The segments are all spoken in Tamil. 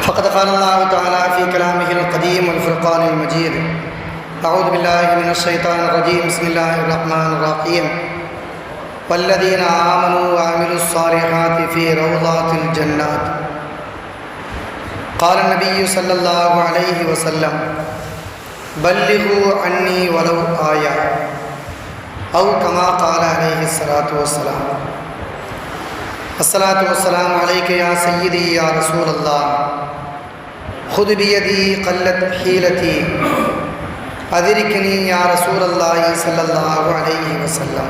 فقد قال الله تعالى في كلامه القديم والفرقان المجيد: أعوذ بالله من الشيطان الرجيم. بسم الله الرحمن الرحيم. والذين آمنوا وعملوا الصالحات في روضات الجنات. قال النبي صلى الله عليه وسلم: بلغوا عني ولو آية، أو كما قال عليه الصلاة والسلام. الصلاة والسلام عليك يا سيدي يا رسول الله. خذ بيدي قلت حيلتي، أدركني يا رسول الله صلى الله عليه وسلم.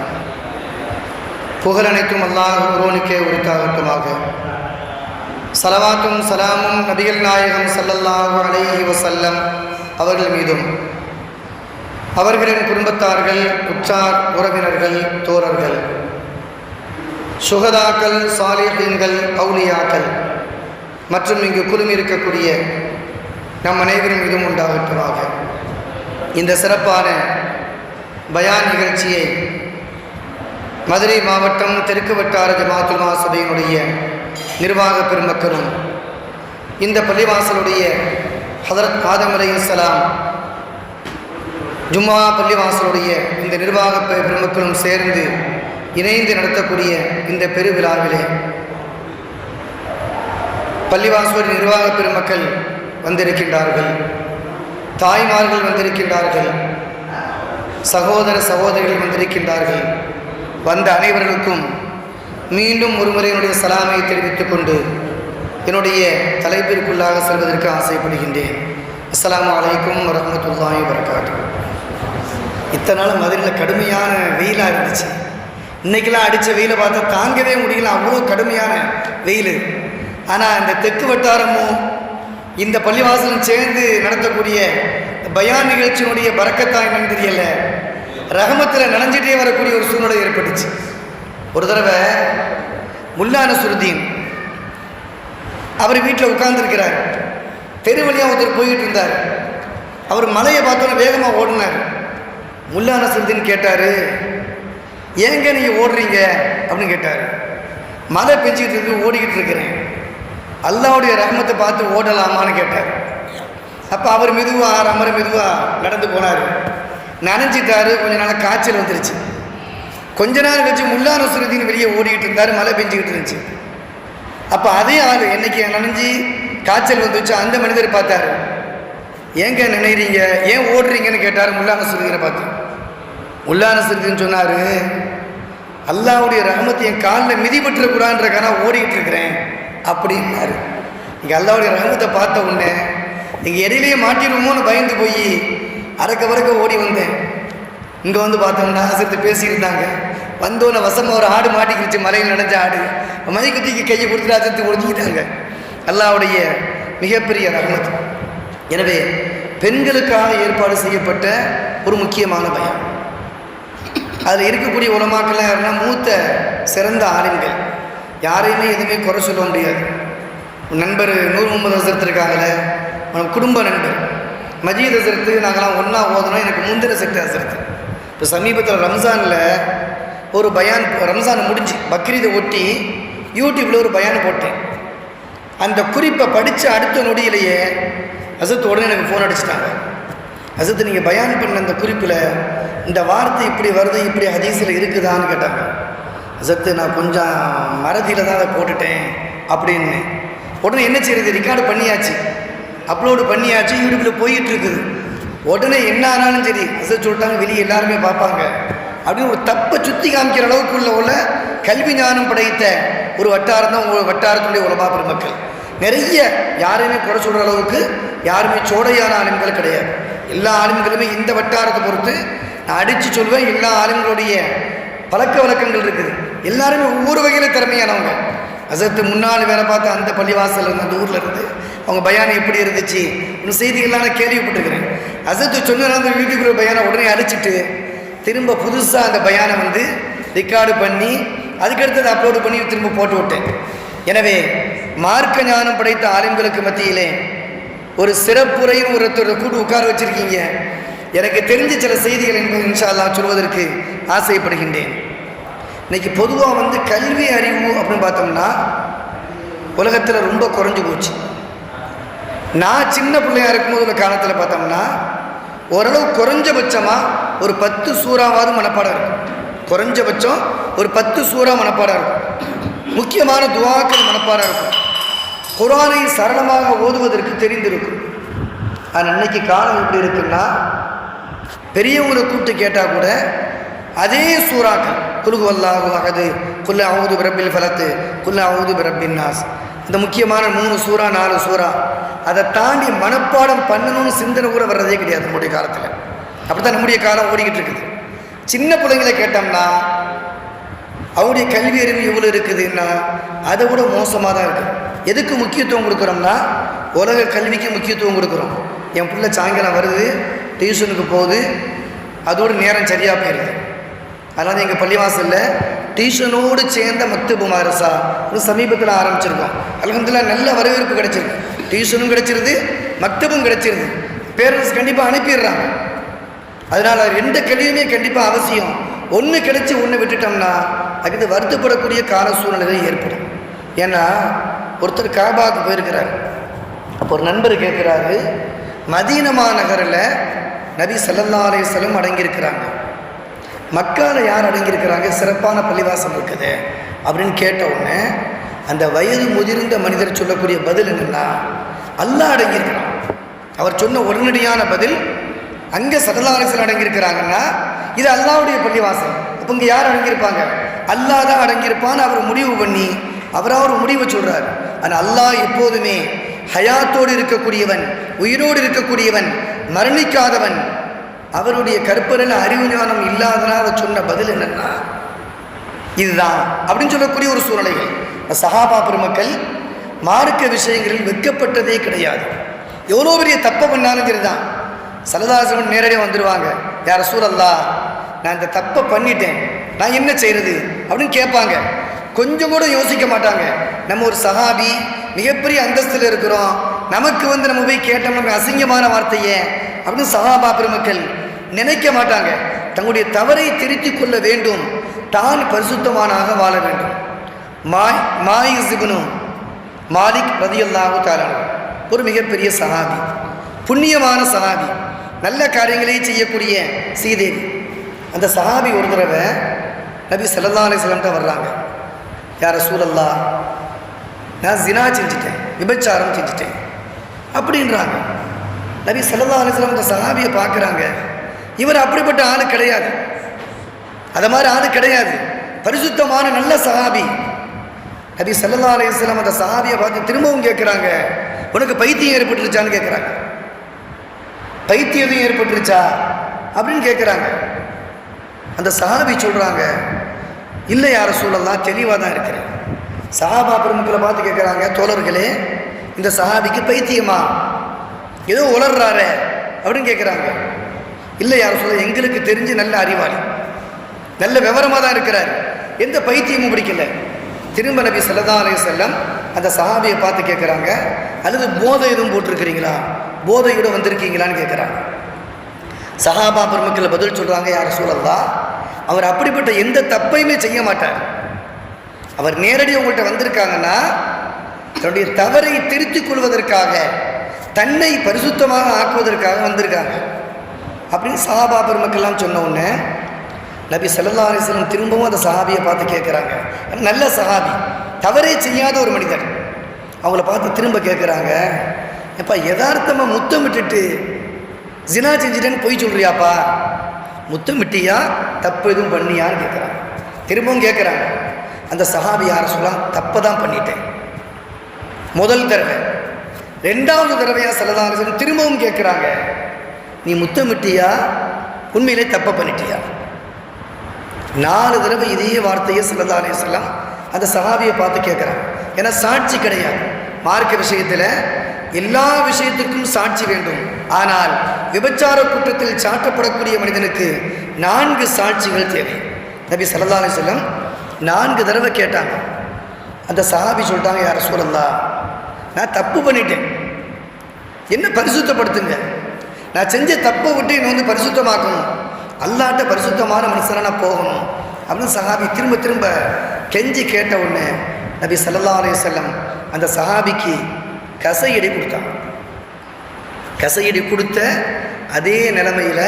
புகழனைத்தும் அல்லாஹ் ஒருவனுக்கே உரித்தாகட்டுமாக. ஸலவாத்தும் சலாமும் நபிகள் நாயகம் ஸல்லல்லாஹு அலைஹி வஸல்லம் அவர்கள் மீதும், அவர்களின் குடும்பத்தார்கள், உற்றார் உறவினர்கள், தோழர்கள், சுஹதாக்கள், சாலிஹீன்கள், அவுலியாக்கள் மற்றும் இங்கு குழுமி இருக்கக்கூடிய நம் அனைவரின் மீதும் உண்டாகட்டுமாக. இந்த சிறப்பான பயான் நிகழ்ச்சியை மதுரை மாவட்டம் தெற்கு வட்டார ஜமாத்துல் மஹாசபையினுடைய நிர்வாக பெருமக்களும், இந்த பள்ளிவாசலுடைய ஹதரத் ஆதம் அலைஹிஸ்ஸலாம் ஜும்மா பள்ளிவாசலுடைய இந்த நிர்வாக பெருமக்களும் சேர்ந்து இணைந்து நடத்தக்கூடிய இந்த பெருவிழாவிலே பள்ளிவாசலுடைய நிர்வாக பெருமக்கள் வந்திருக்கின்றார்கள், தாய்மார்கள் வந்திருக்கின்றார்கள், சகோதர சகோதரிகள் வந்திருக்கின்றார்கள். வந்த அனைவர்களுக்கும் மீண்டும் ஒருமுறை என்னுடைய சலாமை தெரிவித்துக் கொண்டு என்னுடைய தலைப்பிற்குள்ளாக செல்வதற்கு ஆசைப்படுகின்றேன். அஸ்ஸலாமு அலைக்கும் வரஹ்மத்துல்லாஹி வபரகாத்துஹு. இத்தனை நாள் மதுரையில் கடுமையான வெயிலாக இருந்துச்சு. இன்றைக்கெல்லாம் அடித்த வெயிலை பார்த்தா தாங்கவே முடியல, அவ்வளோ கடுமையான வெயில். ஆனால் இந்த தெற்கு வட்டாரமும் இந்த பள்ளிவாசலும் சேர்ந்து நடத்தக்கூடிய பயான் நிகழ்ச்சியினுடைய பரக்கத்தா என்னன்னு தெரியல, ரஹமத்தில் நனைஞ்சிட்டே வரக்கூடிய ஒரு சூழ்நிலை ஏற்பட்டுச்சு. ஒரு தடவை முல்லா நஸ்ருதீன் அவர் வீட்டில் உட்கார்ந்துருக்கிறார். தெரு வழியாக ஒருத்தர் போய்கிட்டு இருந்தார். அவர் மலையை பார்த்தோன்னே வேகமாக ஓடினார். முல்லா நஸ்ருதீன் கேட்டார், ஏங்க நீங்கள் ஓடுறீங்க அப்படின்னு கேட்டார். மழை பெஞ்சிக்கிட்டு இருக்கு, ஓடிக்கிட்டு இருக்கிறேன், அல்லாவுடைய ரஹமத்தை பார்த்து ஓடலாமான்னு கேட்டார். அப்போ அவர் மெதுவாக அமர மெதுவாக நடந்து போனார். நனைஞ்சிட்டாரு. கொஞ்ச நாள் காய்ச்சல் வந்துருச்சு. கொஞ்ச நாள் கழிச்சு முல்லா நஸ்ருதீன் வெளியே ஓடிக்கிட்டு இருந்தார், மழை பெஞ்சிக்கிட்டு இருந்துச்சு. அப்போ அதே ஆள் என்னைக்கு நனைஞ்சி காய்ச்சல் வந்துச்சு, அந்த மனிதர் பார்த்தார். ஏங்க நினைறீங்க, ஏன் ஓடுறீங்கன்னு கேட்டார் முல்லா நஸ்ருதீனை பார்த்து. முல்லா நஸ்ருதீன் சொன்னார், அல்லாவுடைய ரஹமத்தை என் காலில் மிதிபட்டுறக்கூடாதுன்றக்கான ஓடிக்கிட்டு இருக்கிறேன் அப்படின்னாரு. இங்கே அல்லாவுடைய ரஹமத்தை பார்த்த உடனே இங்கே இடையிலேயே மாட்டிடுவோமோன்னு பயந்து போய் அறக்க பறக்க ஓடி வந்தேன். இங்கே வந்து பார்த்தோம்னா அசத்து பேசியிருந்தாங்க. வந்தோன்னே வசமாக ஒரு ஆடு மாட்டிக்கிடுச்சு, மலையில் நனைஞ்ச ஆடு. மதிக்கத்திக்கு கையை கொடுத்துட்டு அசத்து ஒழிஞ்சிக்கிட்டாங்க. அல்லாவுடைய மிகப்பெரிய ரஹமத். எனவே பெண்களுக்காக ஏற்பாடு செய்யப்பட்ட ஒரு முக்கியமான பயம். அதில் இருக்கக்கூடிய உலமாக்கெல்லாம் யாருன்னா மூத்த சிறந்த ஆளுங்கள். யாரையுமே எதுவுமே குறை சொல்ல முடியாது. நண்பர் நூர் முகமது ஹசரத் இருக்காங்களே, குடும்ப நண்பர் மஜீத் ஹசரத்து, நாங்களாம் ஒன்றா ஓதணும். எனக்கு முந்தின செட்டு ஹசரத்து. இப்போ சமீபத்தில் ரம்ஜானில் ஒரு பயான், ரம்ஜான் முடிஞ்சு பக்ரீதை ஒட்டி யூடியூப்பில் ஒரு பயான் போட்டேன். அந்த குறிப்பை படித்த அடுத்த நொடியிலேயே ஹசரத் உடனே எனக்கு ஃபோன் அடிச்சிட்டாங்க. ஹசரத், நீங்கள் பயான் பண்ண அந்த குறிப்பில் இந்த வார்த்தை இப்படி வருது, இப்படி ஹதீஸில் இருக்குதான்னு கேட்டாங்க. ஹசரத், நான் கொஞ்சம் மறதியில் தான் அதை போட்டுட்டேன் அப்படின்னு. உடனே என்ன செய்யுது, ரெக்கார்டு பண்ணியாச்சு, அப்லோடு பண்ணியாச்சு, யூடியூப்பில் போயிட்டு இருக்குது. உடனே என்ன ஆனாலும் சரி ஹசரத் சொல்லிட்டாங்க, வெளியே எல்லாருமே பார்ப்பாங்க அப்படின்னு ஒரு தப்பை சுற்றி காமிக்கிற அளவுக்கு உள்ள கல்வி ஞானம் படைத்த ஒரு வட்டாரம் தான் உங்கள் வட்டாரத்துடைய உலமா பெருமக்கள். நிறைய யாரையுமே குறை சொல்கிற அளவுக்கு யாருமே சோடையான ஆளுங்கள் கிடையாது. எல்லா ஆளுங்களுமே இந்த வட்டாரத்தை பொறுத்து நான் அடித்து சொல்வேன், எல்லா ஆளுங்களுடைய பழக்க வழக்கங்கள் இருக்குது. எல்லாருமே ஒவ்வொரு வகையில் திறமையானவங்க. ஹசரத்து முன்னால் வேலை பார்த்து அந்த பள்ளிவாசல் இருந்து, அந்த ஊரில் இருந்து அவங்க பயானை எப்படி இருந்துச்சு இன்னும் செய்திகள்லாம் நான் கேள்விப்பட்டிருக்கிறேன். ஹசரத்து சொன்ன அந்த வீட்டுக்குள்ள பயானை உடனே அடிச்சுட்டு திரும்ப புதுசாக அந்த பயானை வந்து ரெக்கார்டு பண்ணி அதுக்கடுத்து அப்லோடு பண்ணி திரும்ப போட்டு விட்டேன். எனவே மார்க்க ஞானம் படைத்த ஆளுங்களுக்கு மத்தியிலே ஒரு சிறப்புரையும் ஒருத்தர் கூட்டு உட்கார வச்சுருக்கீங்க. எனக்கு தெரிஞ்ச சில செய்திகள் என்பது இன்ஷா அல்லாஹ் சொல்வதற்கு ஆசைப்படுகின்றேன். இன்றைக்கி பொதுவாக கல்வி அறிவு அப்படின்னு பார்த்தோம்னா உலகத்தில் ரொம்ப குறைஞ்சி போச்சு. நான் சின்ன பிள்ளையா இருக்கும்போது உள்ள காலத்தில் பார்த்தோம்னா ஓரளவு குறைஞ்சபட்சமாக ஒரு 10 சூறாவாவது மனப்பாடம் இருக்கும். குறைஞ்சபட்சம் ஒரு 10 சூறா மனப்பாடம் இருக்கும். முக்கியமான துஆக்கள் மனப்பாடம் இருக்கும். குர்ஆனை சரளமாக ஓதுவதற்கு தெரிந்திருக்கும். ஆனால் அன்னைக்கு காலம் எப்படி இருக்குன்னா, பெரியவங்களை கூப்பிட்டு கேட்டால் கூட அதே சூறாக்கள், குல் ஹுவல்லாஹு அஹது, குல் அஊது பிரப்பில் ஃபலத்து, குல் அஊது பிரப்பின் நாஸ், இந்த முக்கியமான 3 சூறா 4 சூறா, அதை தாண்டி மனப்பாடம் பண்ணணும்னு சிந்தனை கூட வர்றதே கிடையாது நம்முடைய காலத்தில். அப்படி தான் நம்முடைய காலம் ஓடிக்கிட்டு இருக்குது. சின்ன பிள்ளைங்களை கேட்டோம்னா அவருடைய கல்வி அறிவு எவ்வளோ இருக்குதுன்னா அதை விட மோசமாக தான் இருக்குது. எதுக்கு முக்கியத்துவம் கொடுக்குறோம்னா உலக கல்விக்கு முக்கியத்துவம் கொடுக்குறோம். என் பிள்ளை சாயங்காலம் வருது, டியூஷனுக்கு போகுது, அதோடு நேரம் சரியாக போயிடுது. அதனால் எங்கள் பள்ளிவாசலில் டியூஷனோடு சேர்ந்த மக்தபு மதரசா ஒரு சமீபத்தில் ஆரம்பிச்சிருக்கோம். அல்ஹம்துலில்லாஹ் நல்ல வரவேற்பு கிடைச்சிருக்கு. டியூஷனும் கிடைச்சிருது, மக்தபும் கிடைச்சிருது. பேரண்ட்ஸ் கண்டிப்பாக அனுப்பிடுறாங்க. அதனால் 2 கல்வியுமே கண்டிப்பாக அவசியம். ஒன்று கிடைச்சி ஒன்று விட்டுட்டோம்னா அதுக்கு வருத்தப்படக்கூடிய கால சூழ்நிலை ஏற்படும். ஏன்னா ஒருத்தர் காபாவுக்கு போயிருக்கிறார். அப்போ ஒரு நண்பர் கேட்குறாரு, மதீனா நகரில் நபி ஸல்லல்லாஹு அலைஹி வஸல்லம் அடங்கியிருக்கிறாங்க, மக்காவில் யார் அடங்கியிருக்கிறாங்க, சிறப்பான பள்ளிவாசல் இருக்குது அப்படின்னு கேட்ட உடனே அந்த வயது முதிர்ந்த மனிதர் சொல்லக்கூடிய பதில் என்னென்னா, அல்லாஹ் அடங்கியிருக்கிறான். அவர் சொன்ன உடனடியான பதில், அங்கே ஸல்லல்லாஹு அலைஹி வஸல்லம் அடங்கியிருக்கிறாங்கன்னா இது அல்லாஹ்வுடைய பள்ளிவாசல். அப்போ இங்கே யார் அடங்கியிருப்பாங்க? அல்லாஹ் தான் அடங்கியிருப்பான்னு அவர் முடிவு பண்ணி அவராக ஒரு முடிவை சொல்கிறார். ஆனால் அல்லாஹ் எப்போதுமே ஹயாத்தோடு இருக்கக்கூடியவன், உயிரோடு இருக்கக்கூடியவன், மரணிக்காதவன். அவருடைய கற்பனையில் அறிவு ஞானம் இல்லாதனால் அதை சொன்ன பதில் என்னன்னா இதுதான் அப்படின்னு சொல்லக்கூடிய ஒரு சூழ்நிலைகள். சஹாபா பெருமக்கள் மார்க்க விஷயங்களில் வெட்கப்பட்டதே கிடையாது. எவ்வளோ பெரிய தப்பை பண்ணாலும் சரிதான், ஸல்லல்லாஹு அலைஹி வஸல்லம் நேரடியாக வந்துடுவாங்க. யா ரசூலல்லாஹ், நான் இந்த தப்பை பண்ணிட்டேன், நான் என்ன செய்கிறது அப்படின்னு கேட்பாங்க. கொஞ்சம் கூட யோசிக்க மாட்டாங்க. நம்ம ஒரு சஹாபி, மிகப்பெரிய அந்தஸ்தில் இருக்கிறோம், நமக்கு நம்ம போய் கேட்டோம்னா அசிங்கமான வார்த்தையே அப்படின்னு சஹாபா பெருமக்கள் நினைக்க மாட்டாங்க. தங்களுடைய தவறை திருத்திக் கொள்ள வேண்டும், தான் பரிசுத்தமானாக வாழ வேண்டும். மாயிஸ் இப்னு மாலிக் ரலியல்லாஹு தஆலா ஒரு மிகப்பெரிய சஹாபி, புண்ணியமான சஹாபி, நல்ல காரியங்களை செய்யக்கூடிய சீதேவி. அந்த சஹாபி ஒரு தடவை நபி ஸல்லல்லாஹு அலைஹி வஸல்லம் வர்றாங்க. யா ரசூலல்லாஹ், நான் ஜினா செஞ்சுட்டேன், விபச்சாரம் செஞ்சுட்டேன் அப்படின்றாங்க. நபி ஸல்லல்லாஹு அலைஹி வஸல்லம் அந்த சஹாபியை பார்க்குறாங்க. இவர் அப்படிப்பட்ட ஆள் கிடையாது, அது மாதிரி ஆள் கிடையாது, பரிசுத்தமான நல்ல சஹாபி. நபி ஸல்லல்லாஹு அலைஹி வஸல்லம் அந்த சஹாபியை பார்த்து திரும்பவும் கேட்குறாங்க, உனக்கு பைத்தியம் ஏற்பட்டுருச்சான்னு கேட்குறாங்க. பைத்தியம் எதுவும் ஏற்பட்டுருச்சா அப்படின்னு கேட்குறாங்க. அந்த சஹாபி சொல்கிறாங்க, இல்லை யா ரசூலல்லாஹ், தெளிவாக தான் இருக்கிறேன். சஹாபா பெருமக்களை பார்த்து கேட்குறாங்க, தோழர்களே, இந்த சஹாபிக்கு பைத்தியமா, ஏதோ உளர்றாரு அப்படின்னு கேட்குறாங்க. இல்லை யா ரசூலல்லாஹ், எங்களுக்கு தெரிஞ்சு நல்ல அறிவாளி, நல்ல விவரமாக தான் இருக்கிறார், எந்த பைத்தியமும் பிடிக்கல. திரும்ப நபி ஸல்லல்லாஹு அலைஹி வஸல்லம் அந்த சஹாபியை பார்த்து கேட்குறாங்க, அல்லது போதை எதுவும் போட்டிருக்கிறீங்களா, போதையோடு வந்திருக்கீங்களான்னு கேட்குறாங்க. சஹாபா பெருமக்கள் பதில் சொல்கிறாங்க, யா ரசூலல்லாஹ், அவர் அப்படிப்பட்ட எந்த தப்பையுமே செய்ய மாட்டார். அவர் நேரடியாக உங்கள்கிட்ட வந்திருக்காங்கன்னா தன்னுடைய தவறை திருத்திக் கொள்வதற்காக, தன்னை பரிசுத்தமாக ஆக்குவதற்காக வந்திருக்காங்க அப்படின்னு சஹாபா பெருமக்கள்லாம் சொன்ன உடனே நபி ஸல்லல்லாஹு அலைஹி வஸல்லம் திரும்பவும் அந்த சஹாபியை பார்த்து கேட்குறாங்க. நல்ல சஹாபி, தவறே செய்யாத ஒரு மனிதர். அவங்கள பார்த்து திரும்ப கேட்குறாங்க, எப்பா யதார்த்தமாக முத்தம் விட்டுட்டு ஜினா செஞ்சுட்டேன்னு போய் சொல்கிறியாப்பா, முத்தம் விட்டியா, தப்பு எதுவும் பண்ணியான்னு கேட்குறாங்க. திரும்பவும் கேட்குறாங்க. அந்த சஹாபி யார் சொல்லலாம், தப்பை தான் பண்ணிட்டேன் முதல் தடவை. 2வது தடவையாக ஸல்லல்லாஹு அலைஹி வஸல்லம் திரும்பவும் கேட்குறாங்க, நீ முத்தம் விட்டியா, உண்மையிலே தப்பை பண்ணிட்டியா. 4 தடவை இதே வார்த்தையை ஸல்லல்லாஹு அலைஹி வஸல்லம் அந்த சஹாபியை பார்த்து கேட்குறாங்க. ஏன்னா சாட்சி கிடையாது மார்க்க விஷயத்தில், எல்லா விஷயத்துக்கும் சாட்சி வேண்டும். ஆனால் விபச்சார குற்றத்தில் சாட்டப்படக்கூடிய மனிதனுக்கு 4 சாட்சிகள் தேவை. நபி ஸல்லல்லாஹு அலைஹி வஸல்லம் 4 தடவை கேட்டாங்க. அந்த சஹாபி சொல்லிட்டாங்க, யா ரசூலல்லாஹ், நான் தப்பு பண்ணிட்டேன், என்ன பரிசுத்தப்படுத்துங்க, நான் செஞ்ச தப்பை விட்டு என்னை பரிசுத்தமாக்கணும், அல்லாஹ்ட்ட பரிசுத்தமான மனுஷனாக நான் போகணும் அப்படின்னு சஹாபி திரும்ப திரும்ப கெஞ்சி கேட்ட உடனே நபி ஸல்லல்லாஹு அலைஹி வஸல்லம் அந்த சஹாபிக்கு கசையடி கொடுத்தாங்க. கசையடி கொடுத்த அதே நிலைமையில்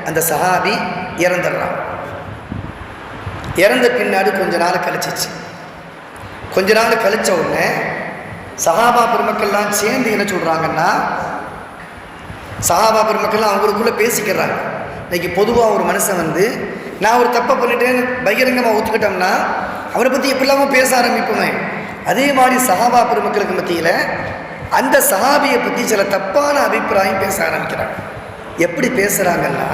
அந்த சஹாபி இறந்துடுறான். இறந்த பின்னாடி கொஞ்ச நாள் கழிச்சிச்சு. கொஞ்ச நாள் கழிச்ச உடனே சஹாபா பெருமக்கள்லாம் சேர்ந்து என்ன சொல்கிறாங்கன்னா, சஹாபா பெருமக்கள்லாம் அவங்களுக்குள்ளே பேசிக்கிறாங்க. இன்றைக்கி பொதுவாக ஒரு மனுஷன் வந்து நான் ஒரு தப்பை பண்ணிட்டேன்னு பகிரங்கமாக ஒத்துக்கிட்டோம்னா அவரை பற்றி எப்படிலாமோ பேச ஆரம்பிப்போமே. அதே மாதிரி சஹாபா பெருமக்களுக்கு மத்தியில் அந்த சஹாபியை பற்றி சில தப்பான அபிப்பிராயம் பேச ஆரம்பிக்கிறாங்க. எப்படி பேசுகிறாங்கன்னா,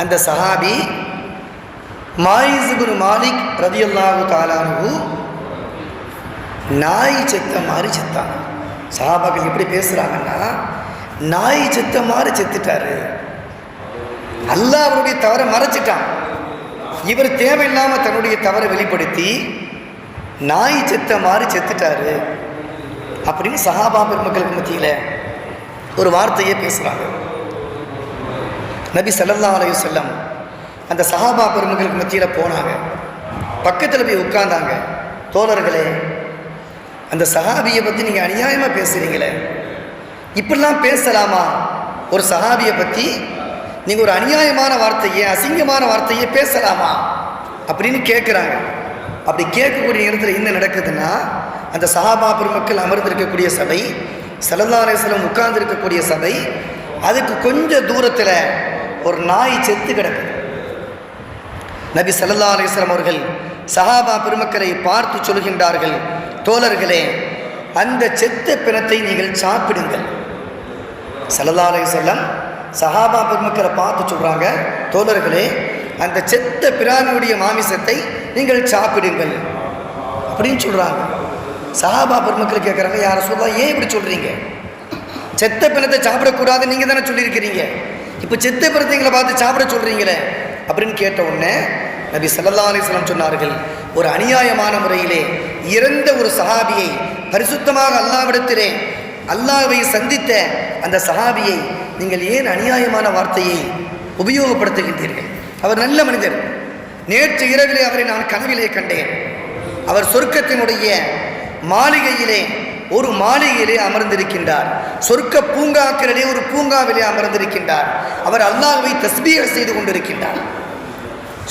அந்த சஹாபி மாயிஸ் இப்னு மாலிக் ரலியல்லாஹு தஆலா அன்ஹு நாய் செத்த மாதிரி செத்தான். சஹாபாக்கள் எப்படி பேசுகிறாங்கன்னா, நாய் செத்த மாதிரி செத்துட்டாரு, அல்லாஹ் அவருடைய தவறை மறைச்சிட்டான், இவர் தேவையில்லாமல் தன்னுடைய தவறை வெளிப்படுத்தி நாய் செத்த மாதிரி செத்துட்டாரு அப்படின்னு சஹாபா பெருமக்களுக்கு மத்தியில் ஒரு வார்த்தையே பேசுகிறாங்க. நபி ஸல்லல்லாஹு அலைஹி வஸல்லம் அந்த சஹாபா பெருமக்களுக்கு மத்தியில் போனாங்க, பக்கத்தில் போய் உட்கார்ந்தாங்க. தோழர்களே, அந்த சஹாபியை பற்றி நீங்கள் அநியாயமாக பேசுகிறீங்களே, இப்படிலாம் பேசலாமா? ஒரு சஹாபியை பற்றி நீங்கள் ஒரு அநியாயமான வார்த்தையை, அசிங்கமான வார்த்தையை பேசலாமா அப்படின்னு கேட்குறாங்க. அப்படி கேட்கக்கூடிய நேரத்தில் என்ன நடக்குதுன்னா, அந்த சஹாபா பெருமக்கள் அமர்ந்திருக்கக்கூடிய சபை, ஸல்லல்லாஹு அலைஹி வஸல்லம் உட்கார்ந்துருக்கக்கூடிய சபை, அதுக்கு கொஞ்சம் தூரத்தில் ஒரு நாய் செத்து கிடக்குது. நபி ஸல்லல்லாஹு அலைஹி வஸல்லம் அவர்கள் சஹாபா பெருமக்களை பார்த்து சொல்கின்றார்கள், தோழர்களே, அந்த செத்த பிணத்தை நீங்கள் சாப்பிடுங்கள். ஸல்லல்லாஹு அலைஹி வஸல்லம் சஹாபா பெருமக்களை பார்த்து சொல்கிறாங்க, தோழர்களே, அந்த செத்த பிராணியுடைய மாமிசத்தை நீங்கள் சாப்பிடுங்கள் அப்படின்னு சொல்கிறாங்க. சஹாபா பெருமக்கள் கேட்குறாங்க, யார சொல்லலாம், ஏன் இப்படி சொல்கிறீங்க? செத்த பிணத்தை சாப்பிடக்கூடாது நீங்கள் தானே சொல்லியிருக்கிறீங்க, இப்போ செத்த பிணத்தைங்களை பார்த்து சாப்பிட சொல்கிறீங்களே அப்படின்னு கேட்ட உடனே நபி ஸல்லல்லாஹு அலைஹி வஸல்லம் சொன்னார்கள், ஒரு அநியாயமான முறையிலே இறந்த ஒரு சஹாபியை, பரிசுத்தமாக அல்லாஹ்விடத்திலே அல்லாஹ்வை சந்தித்த அந்த சஹாபியை நீங்கள் ஏன் அநியாயமான வார்த்தையை உபயோகப்படுத்துகின்றீர்கள்? அவர் நல்ல மனிதர், நேற்று இரவிலே அவரை நான் கனவிலே கண்டேன், அவர் சொர்க்கத்தினுடைய மாளிகையிலே ஒரு மாளிகையிலே அமர்ந்திருக்கின்றார், சொர்க்க பூங்காக்களிலே ஒரு பூங்காவிலே அமர்ந்திருக்கின்றார், அவர் அல்லாஹ்வை தஸ்பீஹ் செய்து கொண்டிருக்கின்றார்.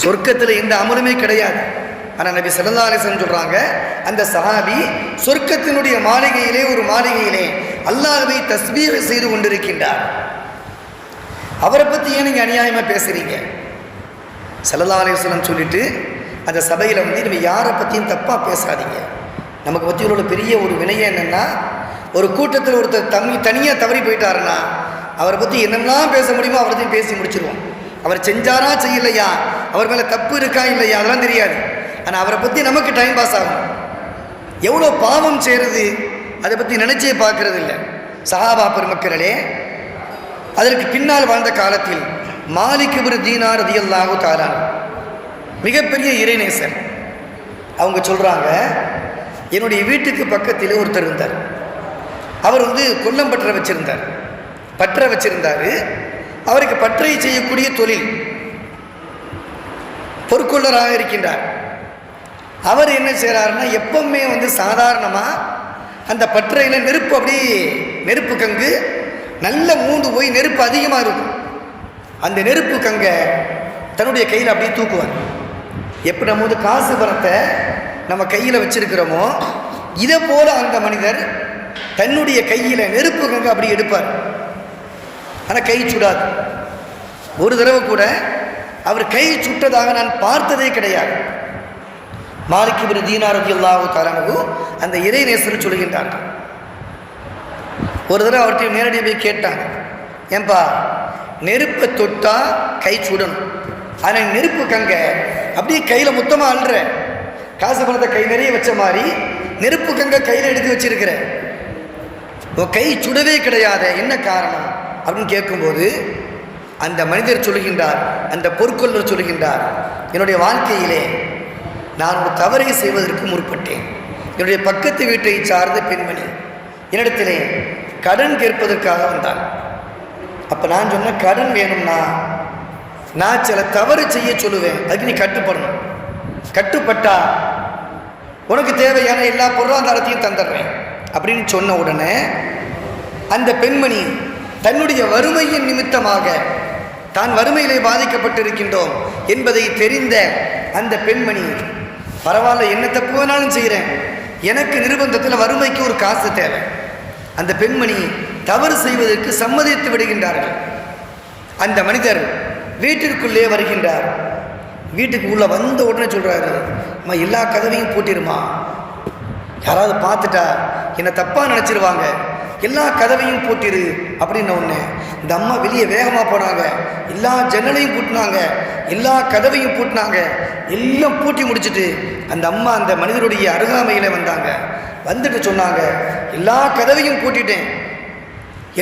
சொர்க்கத்தில் எந்த அமலுமே கிடையாது. ஆனால் நபி ஸல்லல்லாஹு அலைஹி வஸல்லம் சொல்கிறாங்க, அந்த சஹாபி சொர்க்கத்தினுடைய மாளிகையிலே ஒரு மாளிகையிலே அல்லாஹ்வை தஸ்பீஹ் செய்து கொண்டிருக்கின்றார், அவரை பற்றி ஏன் நீங்கள் அநியாயமாக பேசுகிறீங்க? ஸல்லல்லாஹு அலைஹி வஸல்லம் சொல்லிட்டு அந்த சபையில் வந்து நம்ம யாரை பற்றியும் தப்பாக பேசாதீங்க. நமக்கு பற்றி உள்ள பெரிய ஒரு வினையம் என்னென்னா, ஒரு கூட்டத்தில் ஒருத்தர் தனியாக தவறி போயிட்டாருன்னா அவரை பற்றி என்னெல்லாம் பேச முடியுமோ அவரையும் பேசி முடிச்சிருவோம். அவர் செஞ்சாரா செய்யலையா, அவர் மேலே தப்பு இருக்கா இல்லையா அதெல்லாம் தெரியாது. ஆனால் அவரை பற்றி நமக்கு டைம் பாஸ் ஆகும். எவ்வளோ பாவம் செய்கிறது அதை பற்றி நினச்சே பார்க்கறது இல்லை. சஹாபா பெருமக்களே, அதற்கு பின்னால் வாழ்ந்த காலத்தில் மாலிக் இப்னு தீனார் ரலியல்லாஹு தஆலா மிகப்பெரிய இறைநேசர். அவங்க சொல்கிறாங்க, என்னுடைய வீட்டுக்கு பக்கத்தில் ஒருத்தர் இருந்தார், அவர் வந்து கொல்லம் பற்ற வச்சிருந்தார். அவருக்கு பற்றை செய்யக்கூடிய தொழில், பொற்கொள்ளராக இருக்கின்றார். அவர் என்ன செய்கிறாருன்னா, எப்பவுமே வந்து சாதாரணமாக அந்த பற்றையில் நெருப்பு, அப்படி நெருப்பு கங்கு நல்ல மூண்டு போய் நெருப்பு அதிகமாக இருக்கும், அந்த நெருப்பு கங்கை தன்னுடைய கையில் அப்படியே தூக்குவார். எப்படி நம்ம வந்து காசு பணத்தை நம்ம கையில் வச்சிருக்கிறோமோ இதை போல அந்த மனிதர் தன்னுடைய கையில் நெருப்பு கங்கை அப்படி எடுப்பார். ஆனால் கை சுடாது. ஒரு தடவை கூட அவர் கை சுட்டதாக நான் பார்த்ததே கிடையாது. மாலிக் இப்னு தீனார் ரலியல்லாஹு தஆலா அன்ஹு அந்த இறைநேசர் சொல்கின்றார்கள், ஒரு தடவை அவர்கிட்ட நேரடியாக போய் கேட்டாங்க, ஏன்பா நெருப்பை தொட்டா கை சுடணும், ஆனால் நெருப்பு கங்கை அப்படியே கையில் மொத்தமாக அள்ளுற, காசு பணத்தை கை நிறைய வச்ச மாதிரி நெருப்பு கங்கை கையில் எடுத்து வச்சிருக்கிற, உன் கை சுடவே கிடையாது, என்ன காரணம் அப்படின்னு கேட்கும்போது அந்த மனிதர் சொல்கின்றார், அந்த பொற்கொள்ளர் சொல்கின்றார், என்னுடைய வாழ்க்கையிலே நான் ஒரு தவறை செய்வதற்கு முற்பட்டேன். என்னுடைய பக்கத்து வீட்டை சார்ந்த பெண்மணி என்னிடத்திலே கடன் கேட்பதற்காக வந்தாள். அப்போ நான் சொன்ன, கடன் வேணும்னா நான் சில தவறு செய்ய சொல்லுவேன், அதுக்கு நீ கட்டுப்படணும், கட்டுப்பட்டா உனக்கு தேவையான எல்லா பொருளாதாரத்தையும் தந்துடுறேன் அப்படின்னு சொன்ன உடனே அந்த பெண்மணி தன்னுடைய வறுமையின் நிமித்தமாக தான் வறுமையிலே பாதிக்கப்பட்டிருக்கின்றோம் என்பதை தெரிந்த அந்த பெண்மணி, பரவாயில்ல, என்ன தப்பு வேணாலும் செய்கிறேன், எனக்கு நிர்பந்தத்தில் வறுமைக்கு ஒரு காசு தேவை. அந்த பெண்மணி தவறு செய்வதற்கு சம்மதித்து விடுகின்றார்கள். அந்த மனிதர் வீட்டிற்குள்ளே வருகின்றார். வீட்டுக்கு உள்ளே வந்த உடனே சொல்கிறாரு, அம்மா எல்லா கதவையும் பூட்டிருமா, யாராவது பார்த்துட்டா என்னை தப்பாக நினச்சிருவாங்க, எல்லா கதவையும் பூட்டிரு அப்படின்ன உடனே இந்த அம்மா வெளியே வேகமாக போனாங்க. எல்லா ஜன்னலையும் பூட்டினாங்க, எல்லா கதவையும் பூட்டினாங்க. எல்லாம் பூட்டி முடிச்சுட்டு அந்த அம்மா அந்த மனிதருடைய அருகாமையில் வந்தாங்க. வந்துட்டு சொன்னாங்க, எல்லா கதவையும் பூட்டிட்டேன்,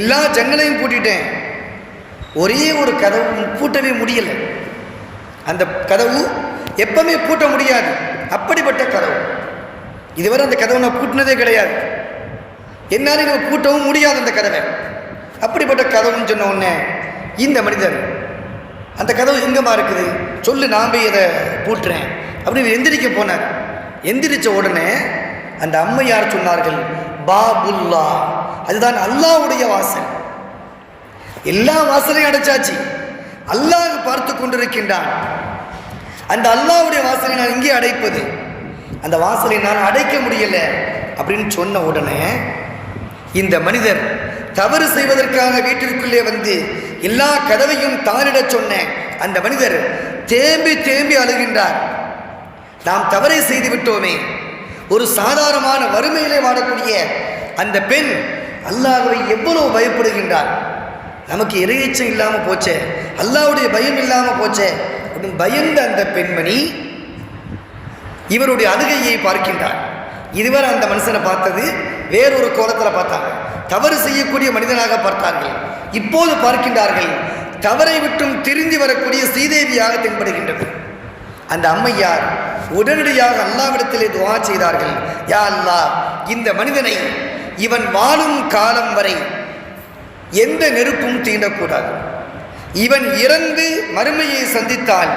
எல்லா ஜன்னலையும் பூட்டிட்டேன், ஒரே ஒரு கதவு பூட்டவே முடியலை. அந்த கதவு எப்பவுமே பூட்ட முடியாது, அப்படிப்பட்ட கதவு. இதுவரை அந்த கதவை நான் பூட்டினதே கிடையாது, என்னாலே நம்ம பூட்டவும் முடியாது அந்த கதவை, அப்படிப்பட்ட கதவுன்னு சொன்ன உடனே இந்த மனிதர், அந்த கதவு எங்கேமா இருக்குது சொல்லு, நான் போய் இதை பூட்டுறேன் அப்படின்னு எந்திரிக்க போனார். எந்திரிச்ச உடனே அந்த அம்மையார் சொன்னார்கள், பாபுல்லா, அதுதான் அல்லாஹ்வுடைய வாசல். எல்லா வாசலையும் அடைச்சாச்சு, அல்லாஹ் பார்த்து கொண்டிருக்கின்றான். அந்த அல்லாஹ்வுடைய வாசலை நான் இங்கே அடைப்பது, அந்த வாசலை நான் அடைக்க முடியல அப்படின்னு சொன்ன உடனே இந்த மனிதர் தவறு செய்வதற்காக வீட்டிற்குள்ளே வந்து எல்லா கதவையும் தானிடச் சொன்ன அந்த மனிதர் தேம்பி தேம்பி அழுகின்றார். நாம் தவறை செய்து விட்டோமே. ஒரு சாதாரணமான வறுமையிலே வாடக்கூடிய அந்த பெண் அல்லாஹ்வை எவ்வளவு பயப்படுகின்றார். நமக்கு இறையச்சம் இல்லாமல் போச்சே, அல்லாஹ்வுடைய பயம் இல்லாமல் போச்சே அப்படின்னு பயந்த அந்த பெண்மணி இவருடைய அழுகையை பார்க்கின்றார். இதுவரை அந்த மனுஷனை பார்த்தது வேறொரு கோலத்தில் பார்த்தாங்க, தவறு செய்யக்கூடிய மனிதனாக பார்த்தார்கள். இப்போது பார்க்கின்றார்கள், தவறை விட்டும் திரும்பி வரக்கூடிய ஸ்ரீதேவியாக தென்படுகின்றது. அந்த அம்மையார் உடனடியாக அல்லாஹ்விடத்திலே துஆ செய்தார்கள், யா அல்லாஹ், இந்த மனிதனை இவன் வாழும் காலம் வரை எந்த நெருப்பும் தீண்டக்கூடாது. இவன் இறந்து மறுமையை சந்தித்தால்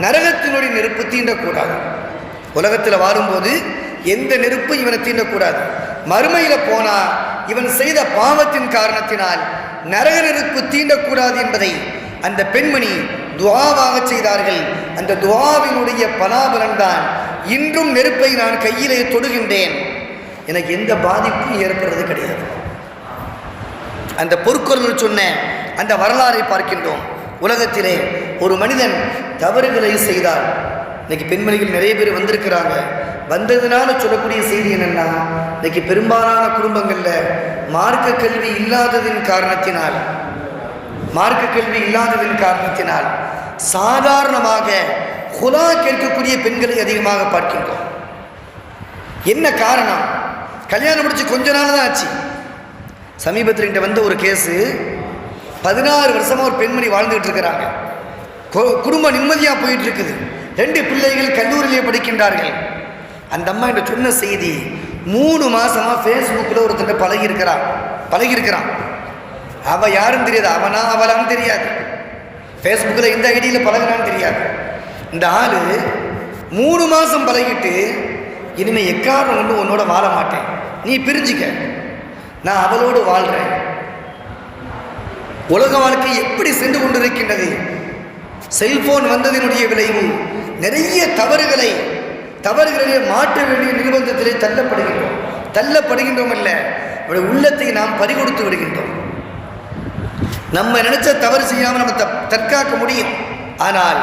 நரகத்தினுடைய நெருப்பு தீண்டக்கூடாது. உலகத்தில் வாழும்போது எந்த நெருப்பு இவனை தீண்டக்கூடாது. மறுமையில் போனால் இவன் செய்த பாவத்தின் காரணத்தினால் நரக நெருப்பு தீண்டக்கூடாது என்பதை அந்த பெண்மணி துஆவாக செய்தார்கள். அந்த துஆவினுடைய பலாபலன் தான் இன்றும் நெருப்பை நான் கையிலே தொடுகின்றேன், எனக்கு எந்த பாதிப்பும் ஏற்படுறது கிடையாது. அந்த பொற்கொள்ளல் சொன்ன அந்த வரலாறை பார்க்கின்றோம். உலகத்திலே ஒரு மனிதன் தவறுகளை செய்தார். இன்னைக்கு பெண்மணிகள் நிறைய பேர் வந்திருக்கிறாங்க. வந்ததுனால சொல்லக்கூடிய செய்தி என்னென்னா, இன்னைக்கு பெரும்பாலான குடும்பங்களில் மார்க்க கல்வி இல்லாததின் காரணத்தினால் சாதாரணமாக குலா கேட்கக்கூடிய பெண்களை அதிகமாக பார்க்கின்றோம். என்ன காரணம்? கல்யாணம் முடிச்சு கொஞ்ச நாள் தான் ஆச்சு. சமீபத்தில் கிட்ட வந்த ஒரு கேஸு, 16 வருஷமாக ஒரு பெண்மணி வாழ்ந்துகிட்டு இருக்கிறாங்க. குடும்பம் நிம்மதியாக போயிட்டு இருக்குது. 2 பிள்ளைகள் கல்லூரியிலே படிக்கின்றார்கள். அந்த அம்மா என்ற சொன்ன செய்தி, 3 மாதமாக ஃபேஸ்புக்கில் ஒருத்தர் பழகியிருக்கிறான். அவள் யாருன்னு தெரியாது, அவனா அவளான்னு தெரியாது, ஃபேஸ்புக்கில் எந்த ஐடியில் பழகினான்னு தெரியாது. இந்த ஆள் 3 மாதம் பழகிட்டு, இனிமேல் எக்காரணம் ஒன்று உன்னோட வாழ மாட்டேன், நீ பிரிஞ்சிக்க, நான் அவளோடு வாழ்கிறேன். உலக வாழ்க்கை எப்படி சென்று கொண்டிருக்கின்றது? செல்போன் வந்ததினுடைய விளைவு நிறைய தவறுகளை மாற்ற வேண்டிய நிர்பந்தத்திலே தள்ளப்படுகின்றோம் அல்ல, உள்ளத்தை நாம் பறிகொடுத்து விடுகின்றோம். நம்ம நினைச்ச தவறு செய்யாமல் நம்ம தற்காக்க முடியும். ஆனால்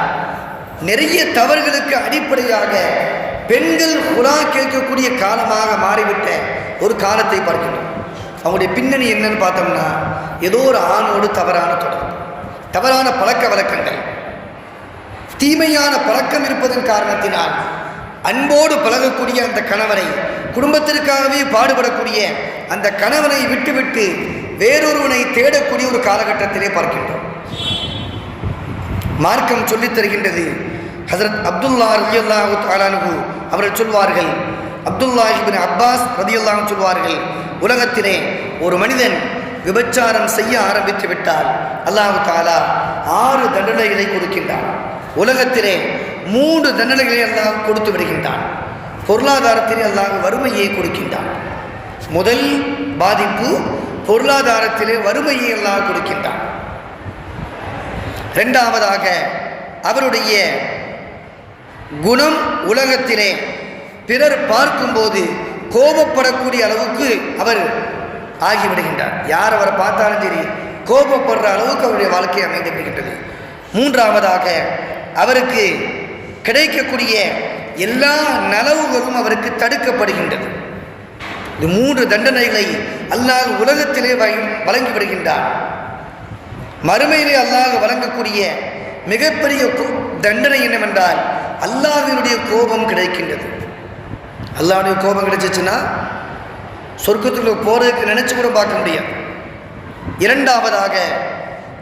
நிறைய தவறுகளுக்கு அடிப்படையாக பெண்கள் குலா கேட்கக்கூடிய காலமாக மாறிவிட்ட ஒரு காலத்தை பார்க்கின்றோம். அவங்களுடைய பின்னணி என்னன்னு பார்த்தோம்னா, ஏதோ ஒரு ஆணோடு தவறான தொடர்பு, தவறான பழக்க வழக்கங்கள், தீமையான பழக்கம் இருப்பதன் காரணத்தினால் அன்போடு பழகக்கூடிய அந்த கணவனை, குடும்பத்திற்காகவே பாடுபடக்கூடிய அந்த கணவனை விட்டுவிட்டு வேறொருவனை தேடக்கூடிய ஒரு காலகட்டத்திலே பார்க்கின்றோம். மார்க்கம் சொல்லித் தருகின்றது. ஹஸரத் அப்துல்லா ரலியல்லாஹு தஆலா அன்ஹு அவர்கள் சொல்வார்கள், அப்துல்லா இப்னு அப்பாஸ் ரலியல்லாஹு அன்ஹு சொல்வார்கள், உலகத்திலே ஒரு மனிதன் விபச்சாரம் செய்ய ஆரம்பித்து விட்டால் அல்லாஹ் தஆலா 6 தண்டனைகளை கொடுக்கின்றான். உலகத்திலே 3 தண்டனைகளை அல்லாஹ் கொடுத்து விடுகின்றான். பொருளாதாரத்திலே அல்லாஹ் வறுமையை கொடுக்கின்றான். முதல் பாதிப்பு பொருளாதாரத்திலே வறுமையை அல்லாஹ் கொடுக்கின்றான். இரண்டாவதாக அவருடைய குணம் உலகத்திலே பிறர் பார்க்கும்போது கோபப்படக்கூடிய அளவுக்கு அவர் ஆகிவிடுகின்றார். யார் அவரை பார்த்தாலும் சரி கோபப்படுற அளவுக்கு அவருடைய வாழ்க்கை அமைந்து விடுகின்றது. மூன்றாவதாக அவருக்கு கிடைக்கக்கூடிய எல்லா நலவுகளும் அவருக்கு தடுக்கப்படுகின்றது. இது 3 தண்டனைகளை அல்லாஹ் உலகத்திலே வழங்கிவிடுகின்றார். மறுமையிலே அல்லாஹ் வழங்கக்கூடிய மிகப்பெரிய தண்டனை என்னவென்றால் அல்லாஹ்வினுடைய கோபம் கிடைக்கின்றது. அல்லாஹ்வுடைய கோபம் கிடைச்சிச்சுன்னா சொர்க்கத்துக்குள்ள போறதுக்கு நினைச்சு கூட பார்க்க முடியாது. இரண்டாவதாக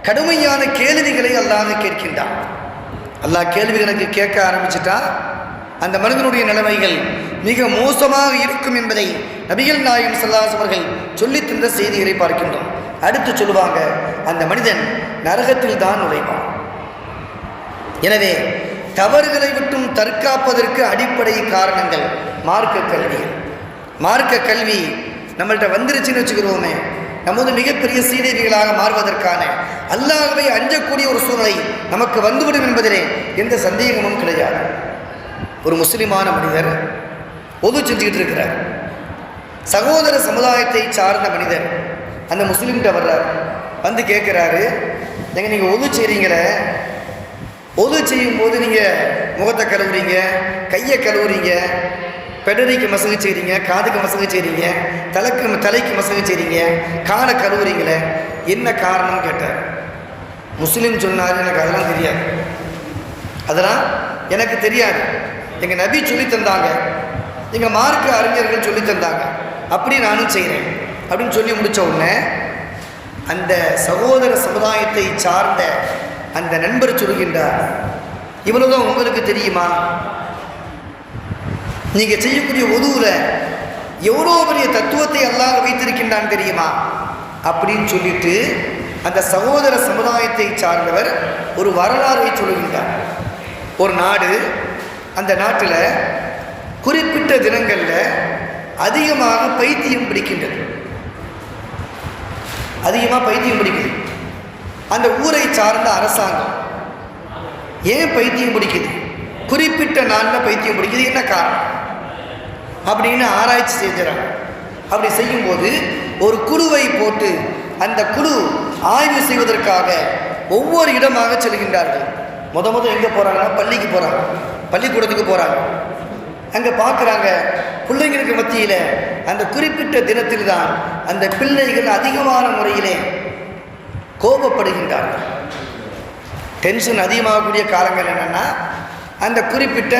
கடுமையான கேள்விகளை அல்லாஹ் கேட்கின்றான். அல்லாஹ் கேள்விகளுக்கு கேட்க ஆரம்பிச்சுட்டா அந்த மனிதனுடைய நிலைமைகள் மிக மோசமாக இருக்கும் என்பதை நபிகள் நாயகம் ஸல்லல்லாஹு அலைஹி அவர்கள் சொல்லித் தந்த செய்திகளை பார்க்கின்றோம். அடுத்து சொல்லுவாங்க, அந்த மனிதன் நரகத்தில் தான் நுழைவான். எனவே தவறுகளை விட்டும் தற்காப்பதற்கு அடிப்படை காரணங்கள் மார்க்க கல்விகள். மார்க்க கல்வி நம்மள்கிட்ட வந்துருச்சுன்னு வச்சுக்கிறோமே, நமது மிகப்பெரிய சீடர்களாக மாறுவதற்கான அல்லாஹ்வை அஞ்சக்கூடிய ஒரு சூழ்நிலை நமக்கு வந்துவிடும் என்பதிலே எந்த சந்தேகமும் கிடையாது. ஒரு முஸ்லிமான மனிதர் ஒது செஞ்சுக்கிட்டு இருக்கிறார். சகோதர சமுதாயத்தை சார்ந்த மனிதர் அந்த முஸ்லீம்கிட்ட வர்றார். வந்து கேட்குறாரு, நீங்கள் ஒது செய்கிறீங்களே, ஒது செய்யும்போது நீங்கள் முகத்தை கழுவுறீங்க, கையை கழுவுறீங்க, பெடரிக்கு மசகு செய்கிறீங்க, காதுக்கு மசகு செய்கிறீங்க, தலைக்கு மசகு செய்கிறீங்க, காலை கழுவுறீங்களே, என்ன காரணம் கேட்டார். முஸ்லீம் சொன்னார், எனக்கு அதெல்லாம் தெரியாது, அதெல்லாம் எனக்கு தெரியாது, எங்கள் நபி சொல்லி தந்தாங்க, எங்கள் மார்க்க அறிஞர்கள் சொல்லி தந்தாங்க, அப்படி நானும் செய்கிறேன் அப்படின்னு சொல்லி முடித்த உடனே அந்த சகோதர சமுதாயத்தை சார்ந்த அந்த நண்பர் சொல்கின்றார், இவ்வளவுதான் உங்களுக்கு தெரியுமா? நீங்கள் செய்யக்கூடிய உதுவில் எவ்வளோ பெரிய தத்துவத்தை அல்லாஹ் வைத்திருக்கின்றான் தெரியுமா அப்படின்னு சொல்லிட்டு அந்த சகோதர சமுதாயத்தை சார்ந்தவர் ஒரு வரலாறை சொல்லுகின்றார். ஒரு நாடு, அந்த நாட்டில் குறிப்பிட்ட தினங்களில் அதிகமாக பைத்தியம் பிடிக்கின்றது. அதிகமாக பைத்தியம் பிடிக்குது. அந்த ஊரை சார்ந்த அரசாங்கம் ஏன் பைத்தியம் பிடிக்குது, குறிப்பிட்ட நாளில் பைத்தியம் பிடிக்குது, என்ன காரணம் அப்படின்னு ஆராய்ச்சி செஞ்சுறாங்க. அப்படி செய்யும்போது ஒரு குழுவை போட்டு அந்த குழு ஆய்வு செய்வதற்காக ஒவ்வொரு இடமாக செல்கின்றார்கள். முத எங்கே போகிறாங்கன்னா பள்ளிக்கு போகிறாங்க, பள்ளிக்கூடத்துக்கு போகிறாங்க. அங்கே பார்க்குறாங்க, பிள்ளைங்களுக்கு மத்தியில் அந்த குறிப்பிட்ட தினத்தில் தான் அந்த பிள்ளைகள் அதிகமான முறையிலே கோபப்படுகின்றார்கள். டென்ஷன் அதிகமாகக்கூடிய காலங்கள் என்னென்னா அந்த குறிப்பிட்ட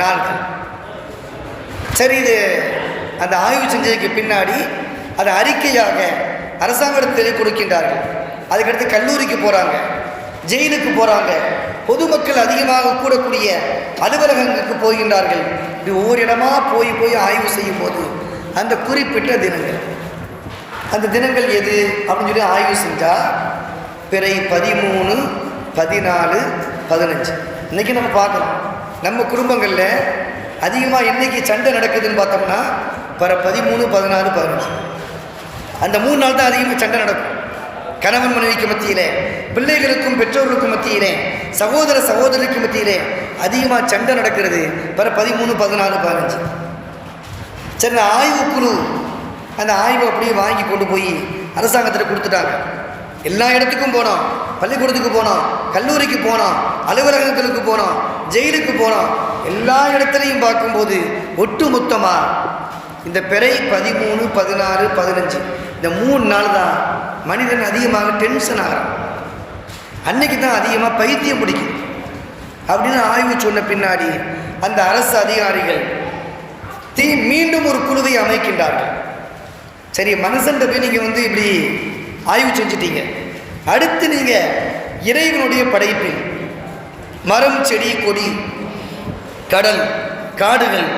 நாட்கள். சரி, இது அந்த ஆய்வு செஞ்சதுக்கு பின்னாடி அதை அறிக்கையாக அரசாங்கத்தில் கொடுக்கின்றார்கள். அதுக்கடுத்து கல்லூரிக்கு போகிறாங்க, ஜெயிலுக்கு போகிறாங்க, பொதுமக்கள் அதிகமாக கூடக்கூடிய அலுவலகங்களுக்கு போகின்றார்கள். இப்படி ஒவ்வொரு இடமா போய் ஆய்வு செய்யும் போது அந்த குறிப்பிட்ட தினங்கள், அந்த தினங்கள் எது அப்படின்னு சொல்லி ஆய்வு செஞ்சால் பிறை 13, 14, 15. இன்றைக்கி நம்ம பார்க்கலாம், நம்ம குடும்பங்களில் அதிகமாக என்றைக்கு சண்டை நடக்குதுன்னு பார்த்தோம்னா 13, 14, 15 அந்த 3 நாள் தான் அதிகமாக சண்டை நடக்கும். கணவன் மனைவிக்கு மத்தியிலே, பிள்ளைகளுக்கும் பெற்றோர்களுக்கும் மத்தியிலே, சகோதர சகோதரிக்கு மத்தியிலே அதிகமாக சண்டை நடக்கிறது 13, 14, 15. சரி, இந்த ஆய்வுக்குழு அந்த ஆய்வு அப்படியே வாங்கி கொண்டு போய் அரசாங்கத்தில் கொடுத்துட்டாங்க. எல்லா இடத்துக்கும் போனோம், பள்ளிக்கூடத்துக்கு போனோம், கல்லூரிக்கு போனோம், அலுவலகங்களுக்கு போனோம், ஜெயிலுக்கு போனோம். எல்லா இடத்துலையும் பார்க்கும்போது ஒட்டு மொத்தமாக இந்த பிறை 13, 14, 15 இந்த 3 நாள் தான் மனிதன் அதிகமாக டென்ஷன் ஆகிறான். அன்னைக்கு தான் அதிகமாக பைத்தியம் பிடிக்கும் அப்படின்னு ஆய்வு சொன்ன பின்னாடி அந்த அரசு அதிகாரிகள் மீண்டும் ஒரு குழுவை அமைக்கின்றார்கள். சரி, மனுஷன் போய் நீங்கள் இப்படி ஆய்வு செஞ்சிட்டீங்க, அடுத்து நீங்கள் இறைவனுடைய படைப்பில் மரம், செடி, கொடி, கடல், காடுகள்